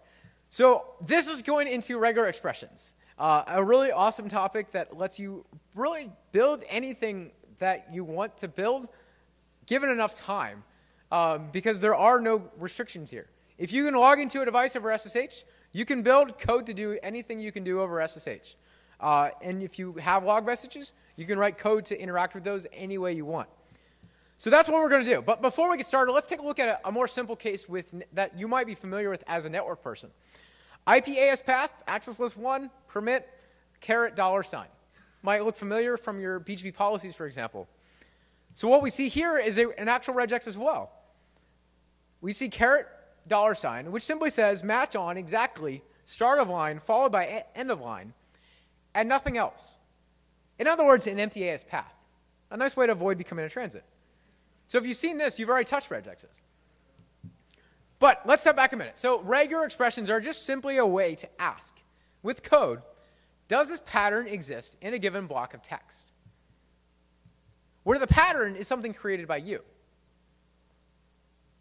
So this is going into regular expressions, a really awesome topic that lets you really build anything that you want to build, given enough time. Because there are no restrictions here. If you can log into a device over SSH, you can build code to do anything you can do over SSH. And if you have log messages, you can write code to interact with those any way you want. So that's what we're going to do. But before we get started, let's take a look at a more simple case that you might be familiar with as a network person. IP AS path, access list 1, permit, $. Might look familiar from your BGP policies, for example. So what we see here is an actual regex as well. We see $, which simply says match on exactly start of line followed by end of line, and nothing else. In other words, an empty AS path. A nice way to avoid becoming a transit. So if you've seen this, you've already touched regexes. But let's step back a minute. So regular expressions are just simply a way to ask, with code, does this pattern exist in a given block of text? Where the pattern is something created by you.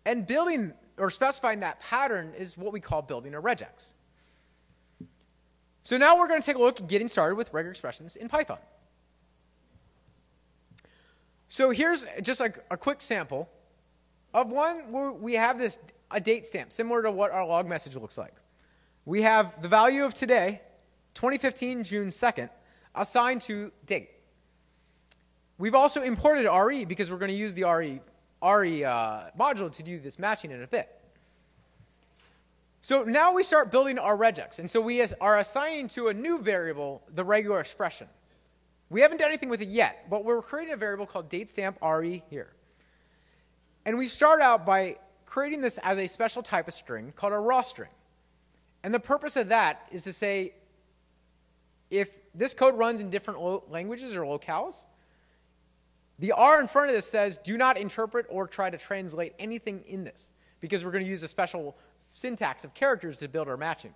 And building or specifying that pattern is what we call building a regex. So now we're going to take a look at getting started with regular expressions in Python. So here's just like a quick sample of one where we have a date stamp, similar to what our log message looks like. We have the value of today, 2015, June 2nd, assigned to date. We've also imported RE because we're going to use the RE module to do this matching in a bit. So now we start building our regex. And so we are assigning to a new variable the regular expression. We haven't done anything with it yet, but we're creating a variable called datestamp RE here. And we start out by creating this as a special type of string called a raw string. And the purpose of that is to say, if this code runs in different languages or locales, the R in front of this says, do not interpret or try to translate anything in this, because we're going to use a special syntax of characters to build our matching.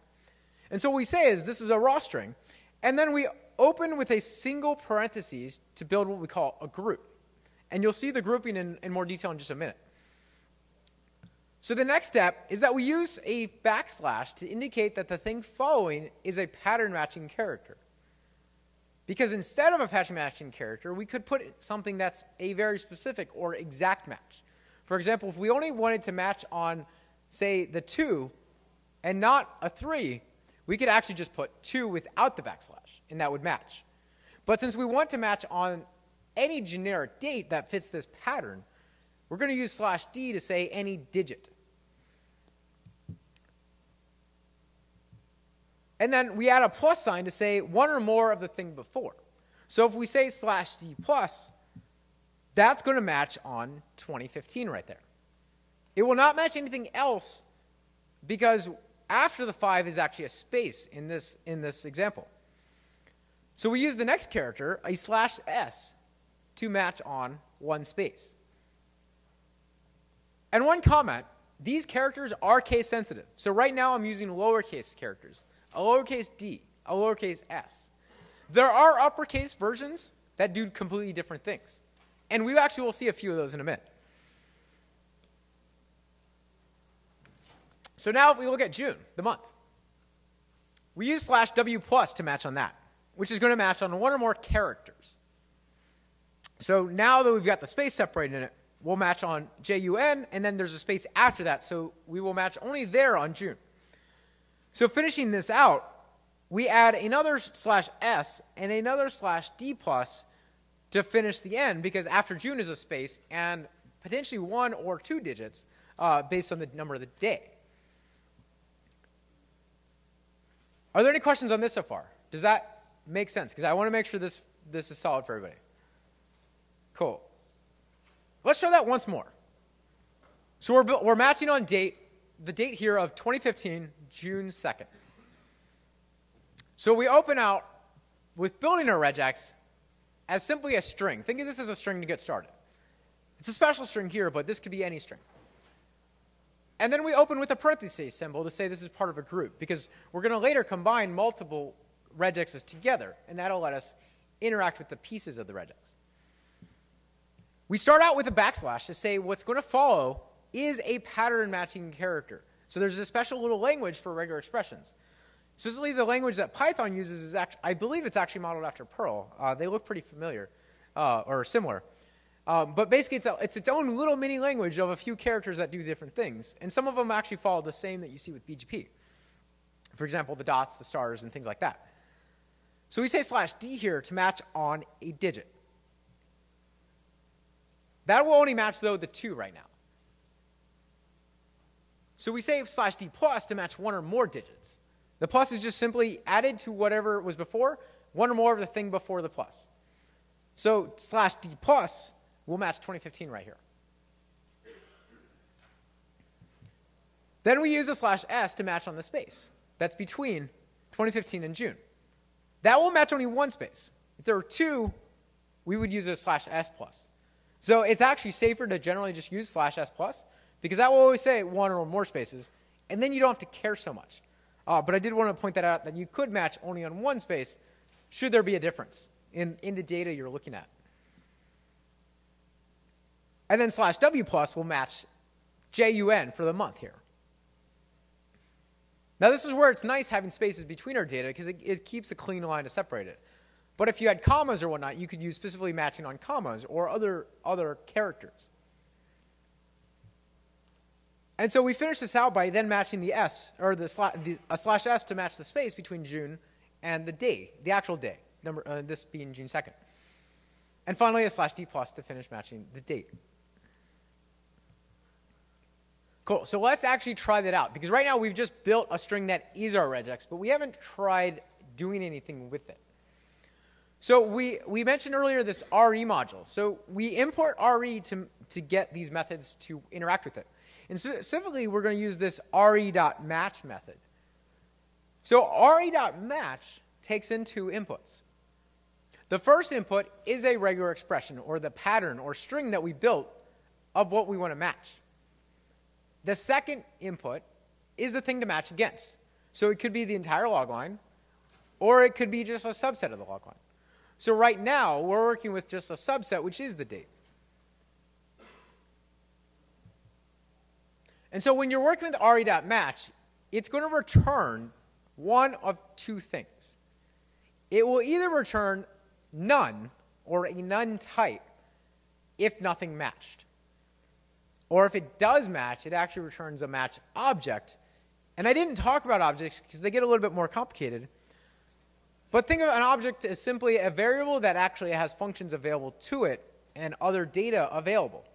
And so what we say is, this is a raw string, and then we open with a single parentheses to build what we call a group. And you'll see the grouping in more detail in just a minute. So the next step is that we use a backslash to indicate that the thing following is a pattern matching character. Because instead of a pattern matching character, we could put something that's a very specific or exact match. For example, if we only wanted to match on, say, the 2 and not a 3, we could actually just put 2 without the backslash, and that would match. But since we want to match on any generic date that fits this pattern, we're going to use /d to say any digit. And then we add a plus sign to say one or more of the thing before. So if we say /d plus, that's going to match on 2015 right there. It will not match anything else because after the 5 is actually a space in this example. So we use the next character, a /s, to match on one space. And one comment, these characters are case sensitive. So right now I'm using lowercase characters, a lowercase d, a lowercase s. There are uppercase versions that do completely different things. And we actually will see a few of those in a minute. So now if we look at June, the month, we use /w plus to match on that, which is going to match on one or more characters. So now that we've got the space separated in it, we'll match on JUN, and then there's a space after that, so we will match only there on June. So finishing this out, we add another /s and another /d plus to finish the end, because after June is a space and potentially 1 or 2 digits based on the number of the day. Are there any questions on this so far? Does that make sense? Because I want to make sure this is solid for everybody. Cool. Let's try that once more. So we're matching on date, the date here of 2015, June 2nd. So we open out with building our regex as simply a string. Think of this as a string to get started. It's a special string here, but this could be any string. And then we open with a parentheses symbol to say this is part of a group, because we're going to later combine multiple regexes together, and that'll let us interact with the pieces of the regex. We start out with a backslash to say what's going to follow is a pattern matching character. So there's a special little language for regular expressions. Specifically, the language that Python uses is actually, I believe it's actually modeled after Perl. They look pretty familiar or similar. But basically, it's its own little mini language of a few characters that do different things. And some of them actually follow the same that you see with BGP. For example, the dots, the stars, and things like that. So we say /d here to match on a digit. That will only match, though, the 2 right now. So we say /d plus to match 1 or more digits. The plus is just simply added to whatever was before, 1 or more of the thing before the plus. So /d plus will match 2015 right here. Then we use a /s to match on the space. That's between 2015 and June. That will match only one space. If there were 2, we would use a /s plus. So it's actually safer to generally just use /s plus, because that will always say one or more spaces, and then you don't have to care so much. But I did want to point that out, that you could match only on one space should there be a difference in the data you're looking at. And then /w plus will match JUN for the month here. Now this is where it's nice having spaces between our data, because it keeps a clean line to separate it. But if you had commas or whatnot, you could use specifically matching on commas or other characters. And so we finish this out by then matching the S, or a /S to match the space between June and the day, the actual day, this being June 2nd. And finally a /D plus to finish matching the date. Cool, so let's actually try that out, because right now we've just built a string that is our regex, but we haven't tried doing anything with it. So we mentioned earlier this RE module. So we import RE to get these methods to interact with it. And specifically, we're going to use this re.match method. So re.match takes in two inputs. The first input is a regular expression, or the pattern or string that we built of what we want to match. The second input is the thing to match against. So it could be the entire log line, or it could be just a subset of the log line. So right now, we're working with just a subset, which is the date. And so when you're working with re.match, it's going to return one of two things. It will either return none, or a none type, if nothing matched. Or if it does match, it actually returns a match object. And I didn't talk about objects because they get a little bit more complicated. But think of an object as simply a variable that actually has functions available to it and other data available.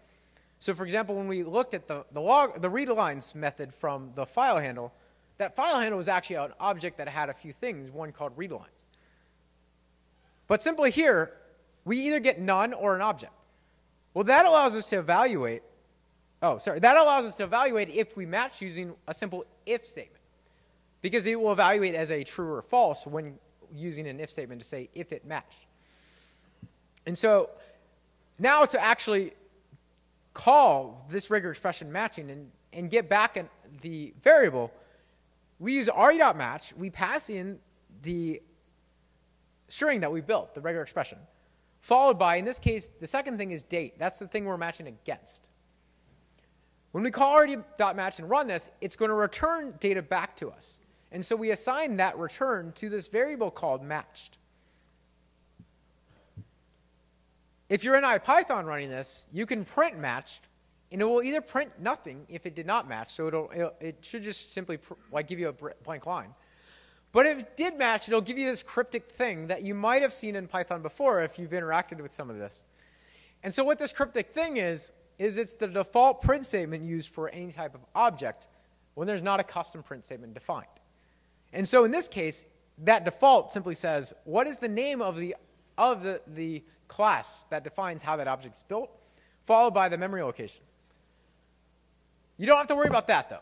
So for example, when we looked at the readlines method from the file handle, that file handle was actually an object that had a few things, one called readlines. But simply here, we either get none or an object. Well, that allows us to evaluate, that allows us to evaluate if we match using a simple if statement, because it will evaluate as a true or false when using an if statement to say if it matched. And so now to actually call this regular expression matching and get back the variable, we use re.match. We pass in the string that we built, the regular expression, followed by, in this case, the second thing is date. That's the thing we're matching against. When we call re.match and run this, it's going to return data back to us. And so we assign that return to this variable called matched. If you're in IPython running this, you can print matched, and it will either print nothing if it did not match, so it should just simply give you a blank line. But if it did match, it'll give you this cryptic thing that you might have seen in Python before if you've interacted with some of this. And so what this cryptic thing is it's the default print statement used for any type of object when there's not a custom print statement defined. And so in this case, that default simply says, what is the name of the class that defines how that object is built, followed by the memory location. You don't have to worry about that, though.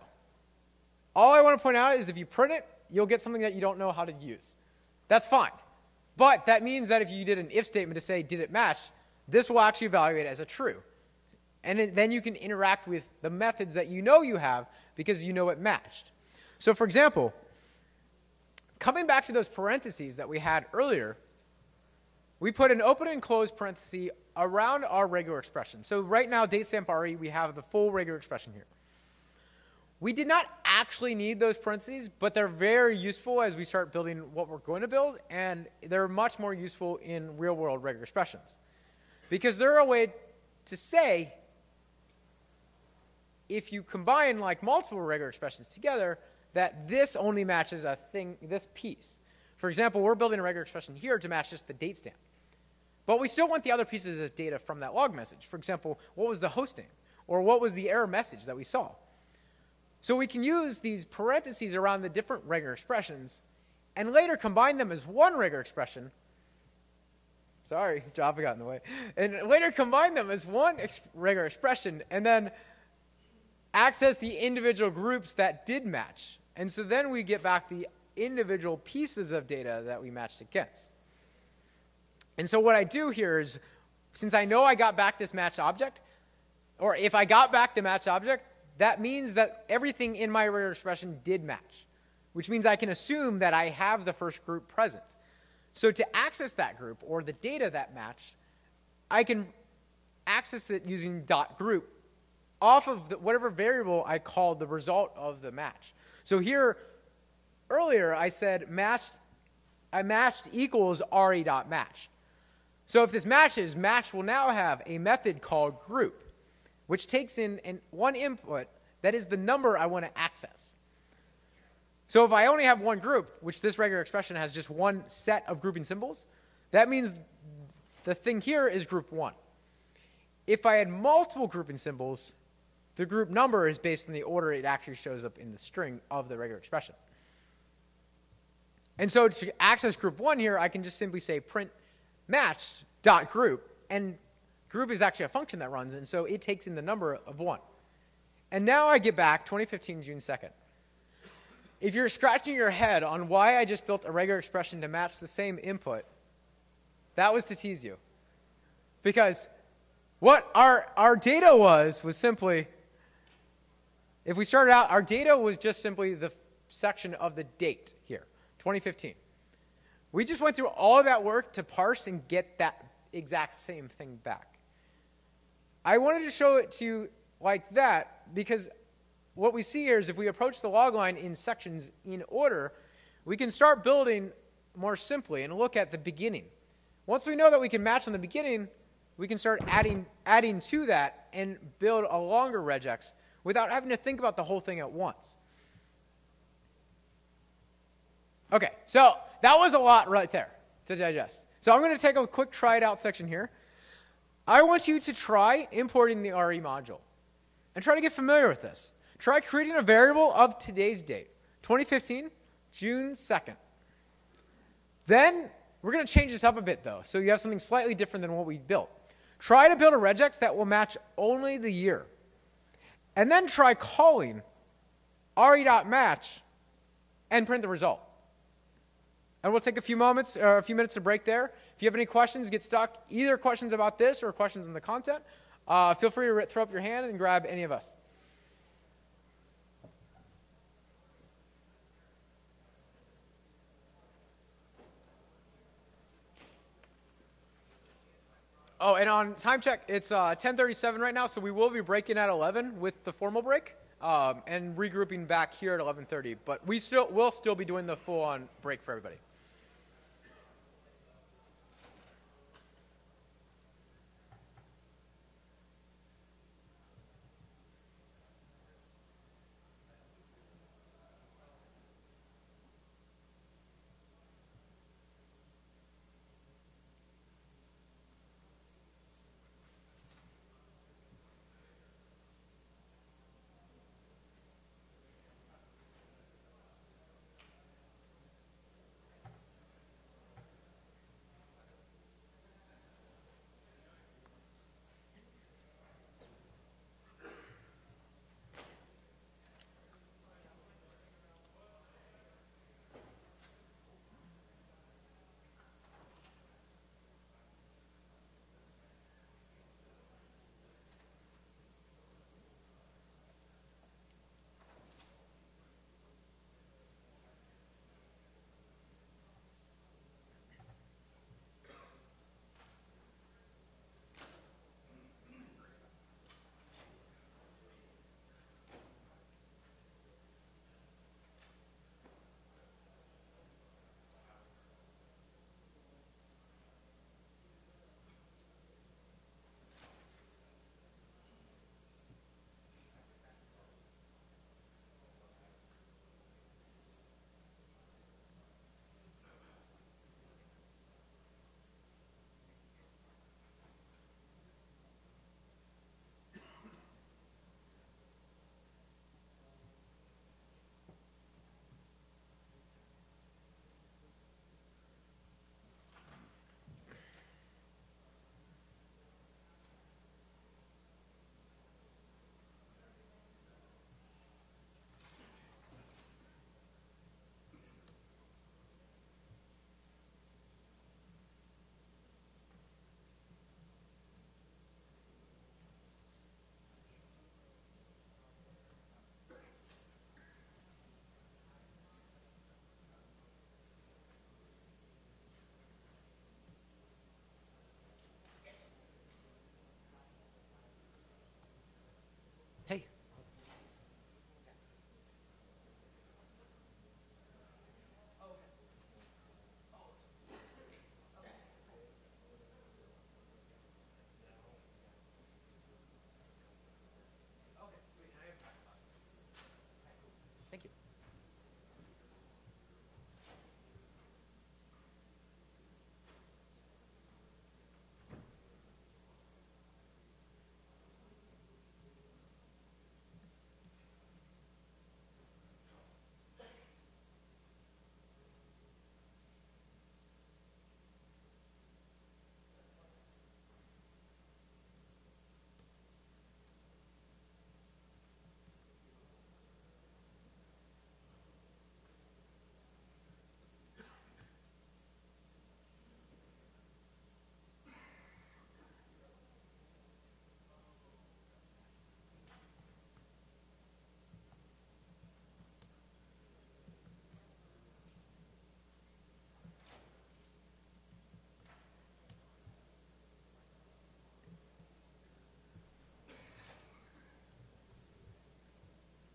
All I want to point out is if you print it, you'll get something that you don't know how to use. That's fine. But that means that if you did an if statement to say, did it match, this will actually evaluate as a true. And then you can interact with the methods that you know you have because you know it matched. So for example, coming back to those parentheses that we had earlier, we put an open and close parenthesis around our regular expression. So right now, datestamp RE, we have the full regular expression here. We did not actually need those parentheses, but they're very useful as we start building what we're going to build, and they're much more useful in real-world regular expressions. Because they're a way to say, if you combine like multiple regular expressions together, that this only matches a thing, this piece. For example, we're building a regular expression here to match just the date stamp. But we still want the other pieces of data from that log message. For example, what was the host name? Or what was the error message that we saw? So we can use these parentheses around the different regular expressions and later combine them as one regular expression. Sorry, Java got in the way. And later combine them as one regular expression and then access the individual groups that did match. And so then we get back the individual pieces of data that we matched against. And so what I do here is, since I know I got back this match object, or if I got back the match object, that means that everything in my regular expression did match, which means I can assume that I have the first group present. So to access that group, or the data that matched, I can access it using .group off of whatever variable I called the result of the match. So here, earlier, I said I matched equals re.match. So if this matches, match will now have a method called group, which takes in one input that is the number I want to access. So if I only have one group, which this regular expression has just one set of grouping symbols, that means the thing here is group 1. If I had multiple grouping symbols, the group number is based on the order it actually shows up in the string of the regular expression. And so to access group 1 here, I can just simply say print matched.group, and group is actually a function that runs, and so it takes in the number of 1. And now I get back 2015 June 2nd. If you're scratching your head on why I just built a regular expression to match the same input, that was to tease you. Because what our data was simply, if we started out, our data was just simply the section of the date here, 2015. We just went through all of that work to parse and get that exact same thing back. I wanted to show it to you like that because what we see here is if we approach the log line in sections in order, we can start building more simply and look at the beginning. Once we know that we can match on the beginning, we can start adding to that and build a longer regex without having to think about the whole thing at once. Okay, so that was a lot right there to digest. So I'm going to take a quick try it out section here. I want you to try importing the RE module and try to get familiar with this. Try creating a variable of today's date, 2015, June 2nd. Then we're going to change this up a bit, though, so you have something slightly different than what we built. Try to build a regex that will match only the year. And then try calling re.match and print the result. And we'll take a few moments or a few minutes to break there. If you have any questions, get stuck, either questions about this or questions in the content, feel free to throw up your hand and grab any of us. Oh, and on time check, it's 10:37 right now, so we will be breaking at 11 with the formal break and regrouping back here at 11:30. But we'll still be doing the full-on break for everybody.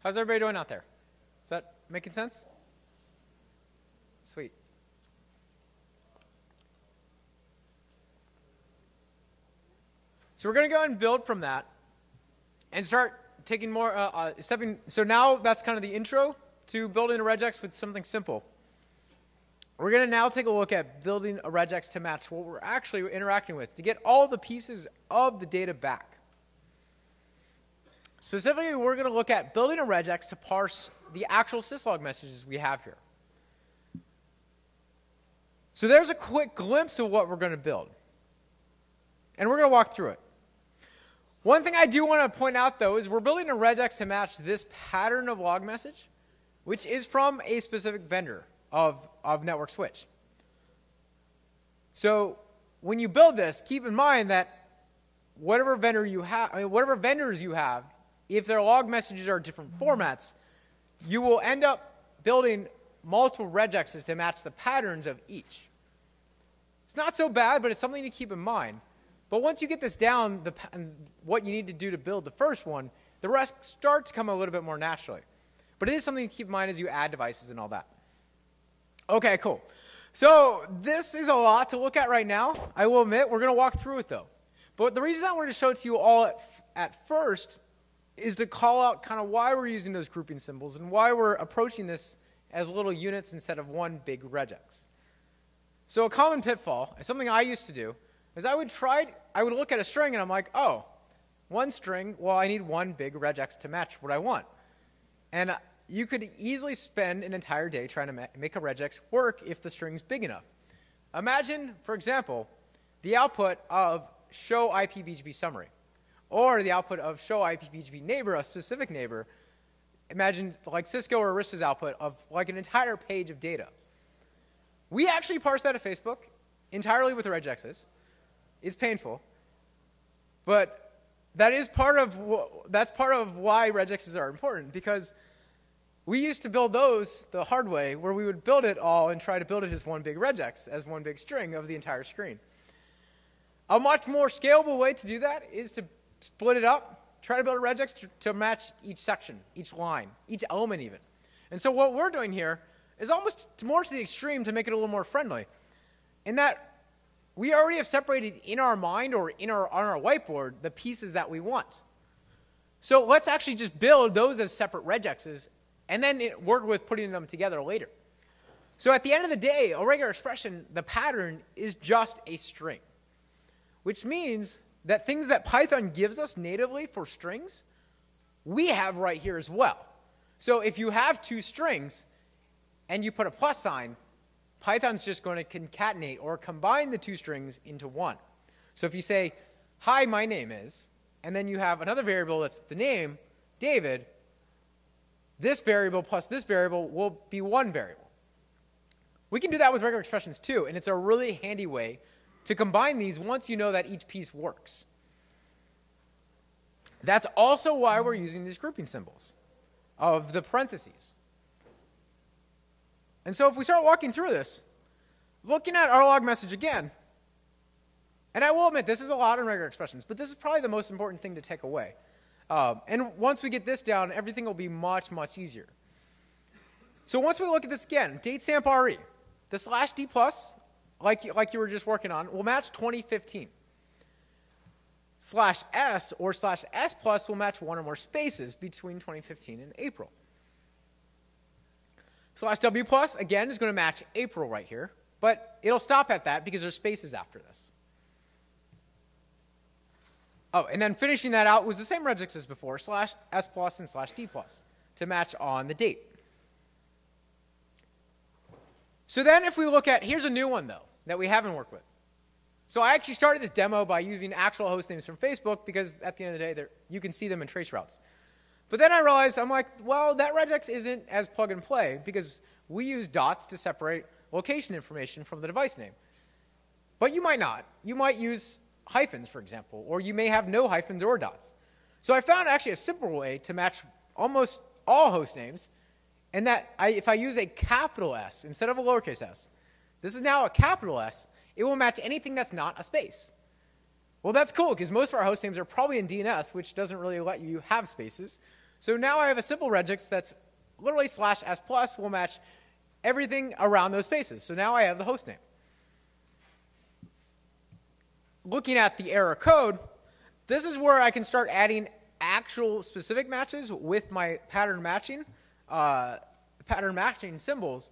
How's everybody doing out there? Is that making sense? Sweet. So we're going to go ahead and build from that and start taking more stepping. So now that's kind of the intro to building a regex with something simple. We're going to now take a look at building a regex to match what we're actually interacting with to get all the pieces of the data back. Specifically, we're going to look at building a regex to parse the actual syslog messages we have here. So there's a quick glimpse of what we're going to build. And we're going to walk through it. One thing I do want to point out, though, is we're building a regex to match this pattern of log message, which is from a specific vendor of network switch. So when you build this, keep in mind that whatever vendors you have, if their log messages are different formats, you will end up building multiple regexes to match the patterns of each. It's not so bad, but it's something to keep in mind. But once you get this down, what you need to do to build the first one, the rest start to come a little bit more naturally. But it is something to keep in mind as you add devices and all that. Okay, cool. So this is a lot to look at right now. I will admit, we're going to walk through it, though. But the reason I wanted to show it to you all at first is to call out kind of why we're using those grouping symbols and why we're approaching this as little units instead of one big regex. So a common pitfall, something I used to do, is I would look at a string and I'm like, oh, one string, well, I need one big regex to match what I want. And you could easily spend an entire day trying to make a regex work if the string's big enough. Imagine, for example, the output of show IPBGP summary, or the output of show IPBGP neighbor, a specific neighbor. Imagine like Cisco or Arista's output of like an entire page of data. We actually parse that at Facebook entirely with regexes. It's painful, but that's part of why regexes are important, because we used to build those the hard way, where we would build it all and try to build it as one big regex, as one big string of the entire screen. A much more scalable way to do that is to split it up, try to build a regex to match each section, each line, each element even. And so what we're doing here is almost more to the extreme to make it a little more friendly, in that we already have separated in our mind or on our whiteboard the pieces that we want. So let's actually just build those as separate regexes and then work with putting them together later. So at the end of the day, a regular expression, the pattern is just a string, which means that things that Python gives us natively for strings, we have right here as well. So if you have two strings and you put a plus sign, Python's just going to concatenate or combine the two strings into one. So if you say, hi, my name is, and then you have another variable that's the name, David, this variable plus this variable will be one variable. We can do that with regular expressions too, and it's a really handy way to combine these once you know that each piece works. That's also why we're using these grouping symbols of the parentheses. And so if we start walking through this, looking at our log message again, and I will admit this is a lot in regular expressions, but this is probably the most important thing to take away. And once we get this down, everything will be much, much easier. So once we look at this again, datestamp RE, the /d+, like you were just working on, will match 2015. /s or /s+ will match one or more spaces between 2015 and April. /w+, again, is going to match April right here, but it'll stop at that because there's spaces after this. Oh, and then finishing that out was the same regex as before, /s+ and /d+ to match on the date. So then if we look at, here's a new one, though, that we haven't worked with. So I actually started this demo by using actual host names from Facebook because at the end of the day, you can see them in trace routes. But then I realized, I'm like, well, that regex isn't as plug and play because we use dots to separate location information from the device name. But you might not. You might use hyphens, for example, or you may have no hyphens or dots. So I found actually a simple way to match almost all host names, and that if I use a capital S instead of a lowercase s, this is now a capital S, it will match anything that's not a space. Well, that's cool because most of our host names are probably in DNS, which doesn't really let you have spaces. So now I have a simple regex that's literally /s+ will match everything around those spaces. So now I have the host name. Looking at the error code, this is where I can start adding actual specific matches with my pattern matching symbols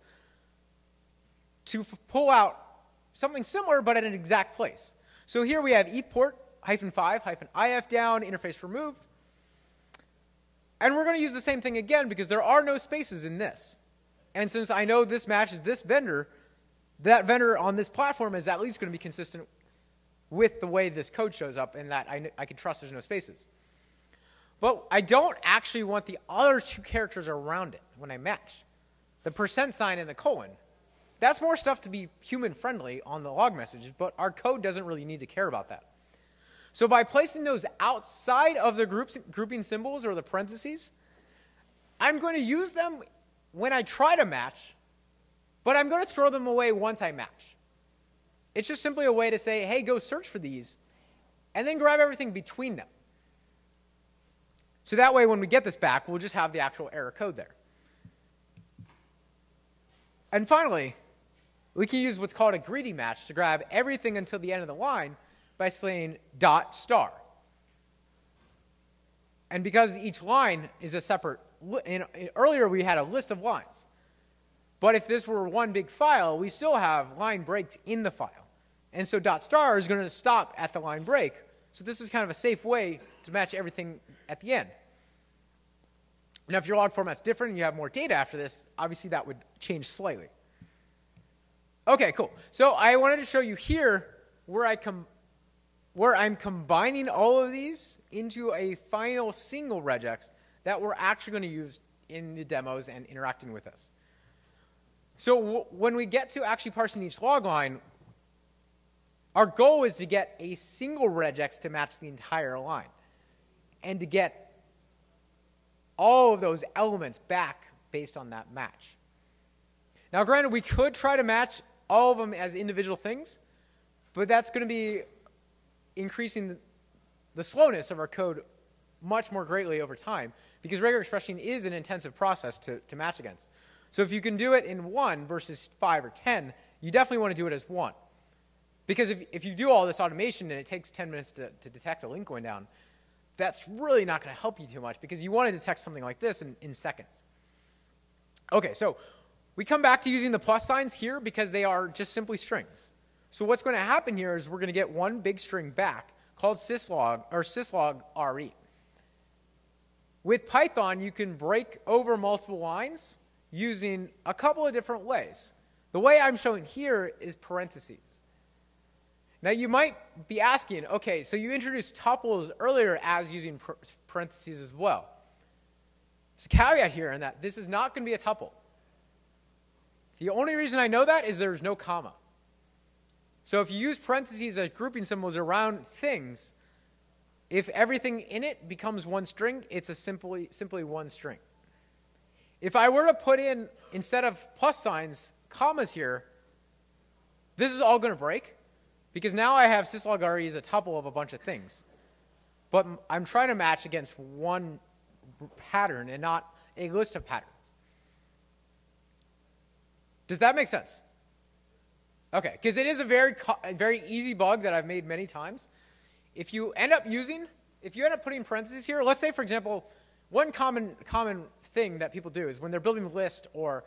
to pull out something similar but at an exact place. So here we have ETH port -5 -IF down, interface removed. And we're going to use the same thing again because there are no spaces in this. And since I know this matches this vendor, that vendor on this platform is at least going to be consistent with the way this code shows up and that I can trust there's no spaces. But I don't actually want the other two characters around it when I match. The % and the colon. That's more stuff to be human-friendly on the log messages, but our code doesn't really need to care about that. So by placing those outside of the grouping symbols or the parentheses, I'm going to use them when I try to match, but I'm going to throw them away once I match. It's just simply a way to say, hey, go search for these, and then grab everything between them. So that way, when we get this back, we'll just have the actual error code there. And finally, we can use what's called a greedy match to grab everything until the end of the line by saying .star. And because each line is a separate, earlier we had a list of lines. But if this were one big file, we still have line breaks in the file. And so .star is going to stop at the line break. So this is kind of a safe way to match everything at the end. Now, if your log format's different and you have more data after this, obviously that would change slightly. Okay, cool. So I wanted to show you here where I'm combining all of these into a final single regex that we're actually going to use in the demos and interacting with us. So when we get to actually parsing each log line, our goal is to get a single regex to match the entire line and to get all of those elements back based on that match. Now, granted, we could try to match all of them as individual things, but that's going to be increasing the slowness of our code much more greatly over time because regular expressing is an intensive process to match against. So if you can do it in 1 versus 5 or 10, you definitely want to do it as 1. Because if you do all this automation and it takes 10 minutes to detect a link going down, that's really not going to help you too much because you want to detect something like this in seconds. Okay, so we come back to using the plus signs here because they are just simply strings. So what's going to happen here is we're going to get one big string back called syslog or syslog RE. With Python, you can break over multiple lines using a couple of different ways. The way I'm showing here is parentheses. Now you might be asking, okay, so you introduced tuples earlier as using parentheses as well. There's a caveat here in that this is not going to be a tuple. The only reason I know that is there's no comma. So if you use parentheses as grouping symbols around things, if everything in it becomes one string, it's a simply one string. If I were to put in, instead of plus signs, commas here, this is all going to break. Because now I have syslog RE as a tuple of a bunch of things. But I'm trying to match against one pattern and not a list of patterns. Does that make sense? Okay, because it is a very easy bug that I've made many times. If you end up putting parentheses here, let's say, for example, one common thing that people do is when they're building a list or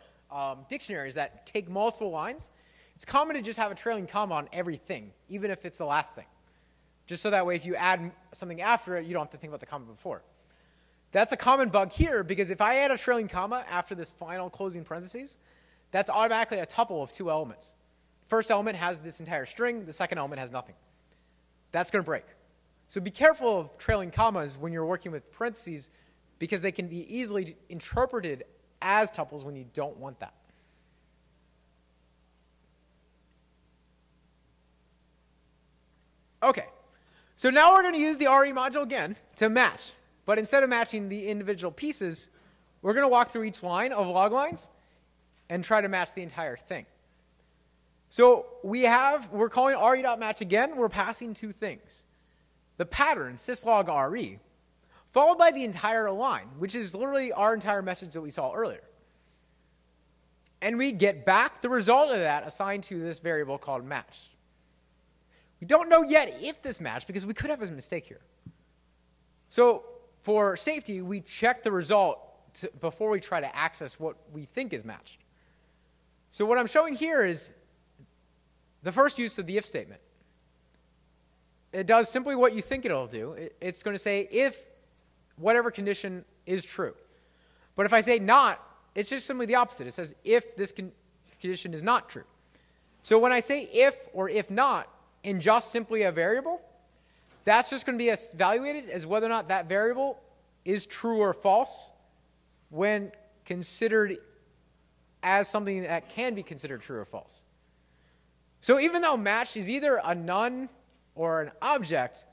dictionaries that take multiple lines, it's common to just have a trailing comma on everything, even if it's the last thing. Just so that way, if you add something after it, you don't have to think about the comma before. That's a common bug here, because if I add a trailing comma after this final closing parentheses, that's automatically a tuple of 2 elements. The first element has this entire string. The second element has nothing. That's going to break. So be careful of trailing commas when you're working with parentheses, because they can be easily interpreted as tuples when you don't want that. Okay, so now we're going to use the RE module again to match. But instead of matching the individual pieces, we're going to walk through each line of log lines and try to match the entire thing. So we're calling re.match again. We're passing 2 things. The pattern, syslog RE, followed by the entire line, which is literally our entire message that we saw earlier. And we get back the result of that assigned to this variable called matched. We don't know yet if this matched because we could have a mistake here. So for safety, we check the result before we try to access what we think is matched. So what I'm showing here is the first use of the if statement. It does simply what you think it'll do. It's going to say if whatever condition is true. But if I say not, it's just simply the opposite. It says if this condition is not true. So when I say if or if not in just simply a variable, that's just going to be evaluated as whether or not that variable is true or false when considered as something that can be considered true or false. So even though matched is either a none or an object,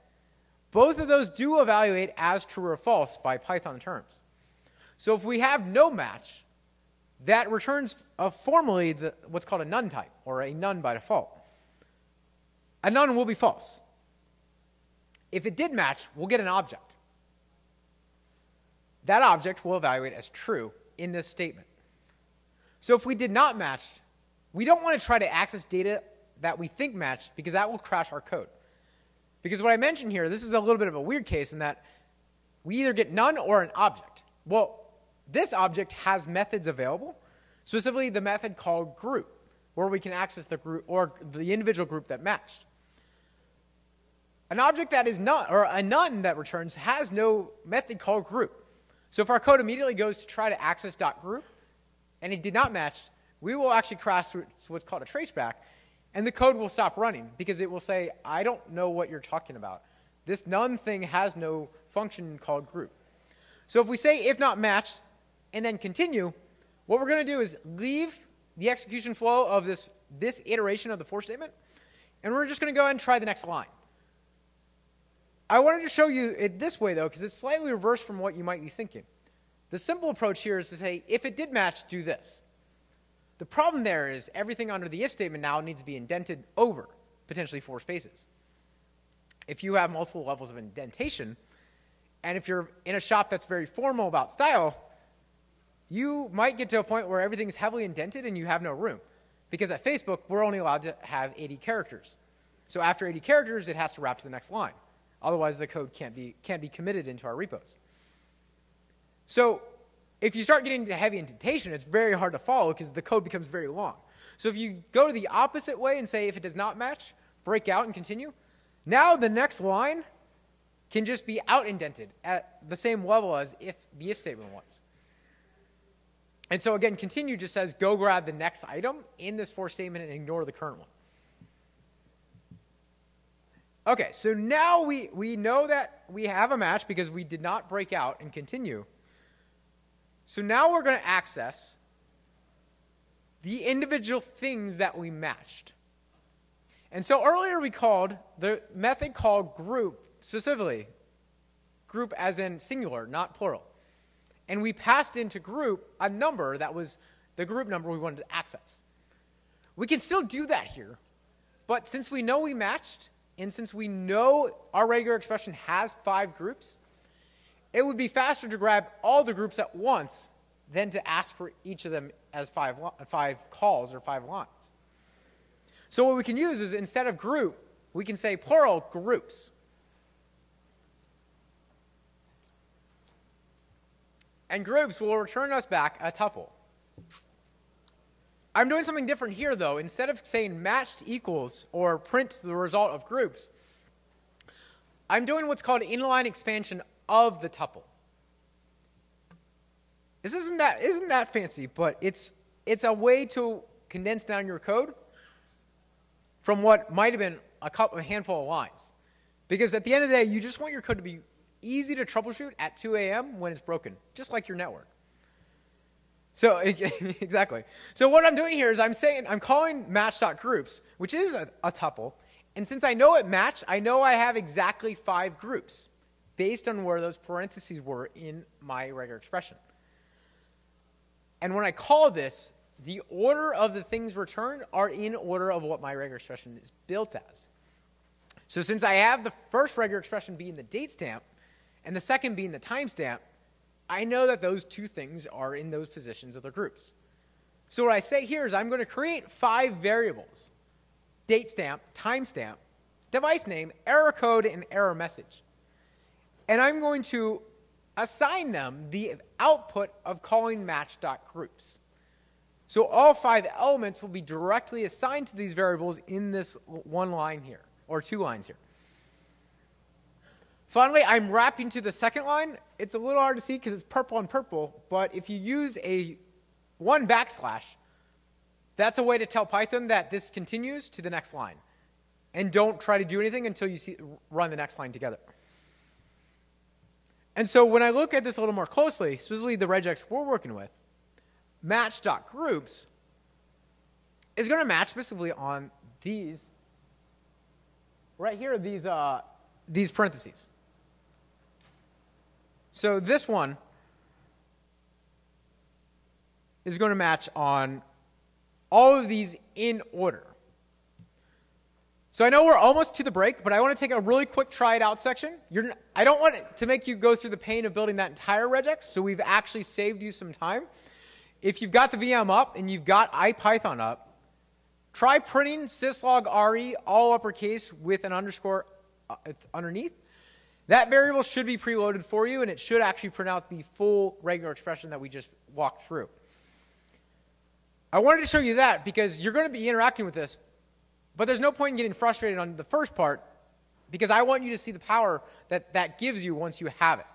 both of those do evaluate as true or false by Python terms. So if we have no match, that returns formally what's called a none type, or a none by default. A none will be false. If it did match, we'll get an object. That object will evaluate as true in this statement. So if we did not match, we don't want to try to access data that we think matched because that will crash our code. Because what I mentioned here, this is a little bit of a weird case in that we either get none or an object. Well, this object has methods available, specifically the method called group, where we can access the group or the individual group that matched. An object that is not, or a none that returns, has no method called group. So if our code immediately goes to try to access .group and it did not match, we will actually crash what's called a traceback, and the code will stop running because it will say, I don't know what you're talking about. This none thing has no function called group. So if we say if not matched and then continue, what we're going to do is leave the execution flow of this iteration of the for statement, and we're just going to go ahead and try the next line. I wanted to show you it this way, though, because it's slightly reversed from what you might be thinking. The simple approach here is to say, if it did match, do this. The problem there is everything under the if statement now needs to be indented over, potentially 4 spaces. If you have multiple levels of indentation, and if you're in a shop that's very formal about style, you might get to a point where everything's heavily indented and you have no room. Because at Facebook, we're only allowed to have 80 characters. So after 80 characters, it has to wrap to the next line. Otherwise, the code can't be committed into our repos. So if you start getting to heavy indentation, it's very hard to follow because the code becomes very long. So if you go the opposite way and say if it does not match, break out and continue, now the next line can just be out indented at the same level as if the if statement was. And so again, continue just says go grab the next item in this for statement and ignore the current one. Okay, so now we know that we have a match because we did not break out and continue. So now we're going to access the individual things that we matched. And so earlier we called the method called group, specifically, group as in singular, not plural. And we passed into group a number that was the group number we wanted to access. We can still do that here, but since we know we matched, and since we know our regular expression has 5 groups, it would be faster to grab all the groups at once than to ask for each of them as 5 calls or 5 lines. So what we can use is instead of group, we can say plural groups. And groups will return us back a tuple. I'm doing something different here, though. Instead of saying matched equals or print the result of groups, I'm doing what's called inline expansion of the tuple. This isn't that fancy, but it's a way to condense down your code from what might have been a handful of lines. Because at the end of the day, you just want your code to be easy to troubleshoot at 2 a.m. when it's broken, just like your network. So exactly. So what I'm doing here is I'm calling match.groups, which is a tuple. And since I know it matched, I know I have exactly 5 groups based on where those parentheses were in my regular expression. And when I call this, the order of the things returned are in order of what my regular expression is built as. So since I have the first regular expression being the date stamp, and the second being the timestamp, I know that those two things are in those positions of the groups. So what I say here is I'm going to create 5 variables: date stamp, timestamp, device name, error code, and error message. And I'm going to assign them the output of calling match.groups. So all 5 elements will be directly assigned to these variables in this one line here, or 2 lines here. Finally, I'm wrapping to the second line. It's a little hard to see because it's purple on purple, but if you use a 1 backslash, that's a way to tell Python that this continues to the next line. And don't try to do anything until you run the next line together. And so when I look at this a little more closely, specifically the regex we're working with, match.groups is going to match specifically on these, right here, these parentheses. So this one is going to match on all of these in order. So I know we're almost to the break, but I want to take a really quick try it out section. I don't want to make you go through the pain of building that entire regex, so we've actually saved you some time. If you've got the VM up and you've got IPython up, try printing syslog re all uppercase with an underscore underneath. That variable should be preloaded for you, and it should actually print out the full regular expression that we just walked through. I wanted to show you that because you're going to be interacting with this, but there's no point in getting frustrated on the first part because I want you to see the power that that gives you once you have it.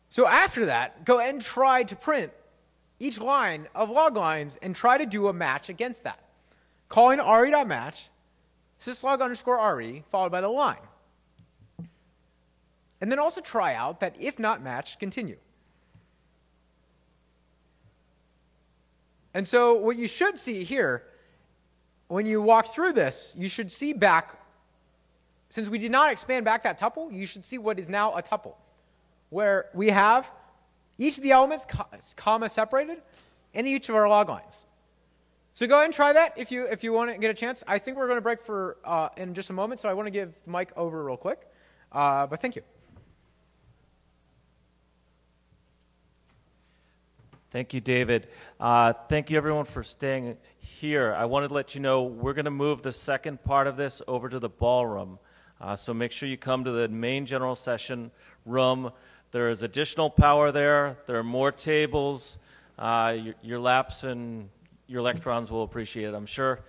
So after that, go ahead and try to print each line of log lines and try to do a match against that. Calling re.match, syslog underscore re, followed by the line. And then also try out that if not matched, continue. And so what you should see here, when you walk through this, you should see back, since we did not expand back that tuple, you should see what is now a tuple, where we have each of the elements comma separated in each of our log lines. So go ahead and try that if you want to get a chance. I think we're going to break for in just a moment, so I want to give the mic over real quick. But thank you. Thank you, David. Thank you, everyone, for staying here. I wanted to let you know we're going to move the second part of this over to the ballroom. So make sure you come to the main general session room. There is additional power there. There are more tables. Your laps and your electrons will appreciate it, I'm sure.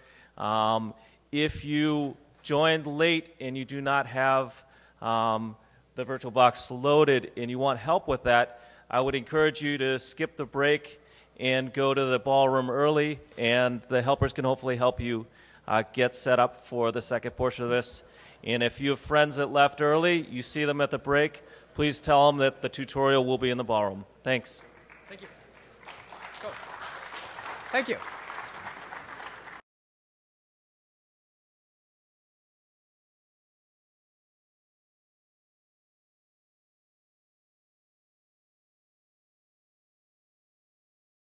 If you joined late and you do not have the VirtualBox loaded and you want help with that, I would encourage you to skip the break and go to the ballroom early, and the helpers can hopefully help you get set up for the second portion of this. And if you have friends that left early, you see them at the break, please tell them that the tutorial will be in the ballroom. Thanks. Thank you. Go. Thank you.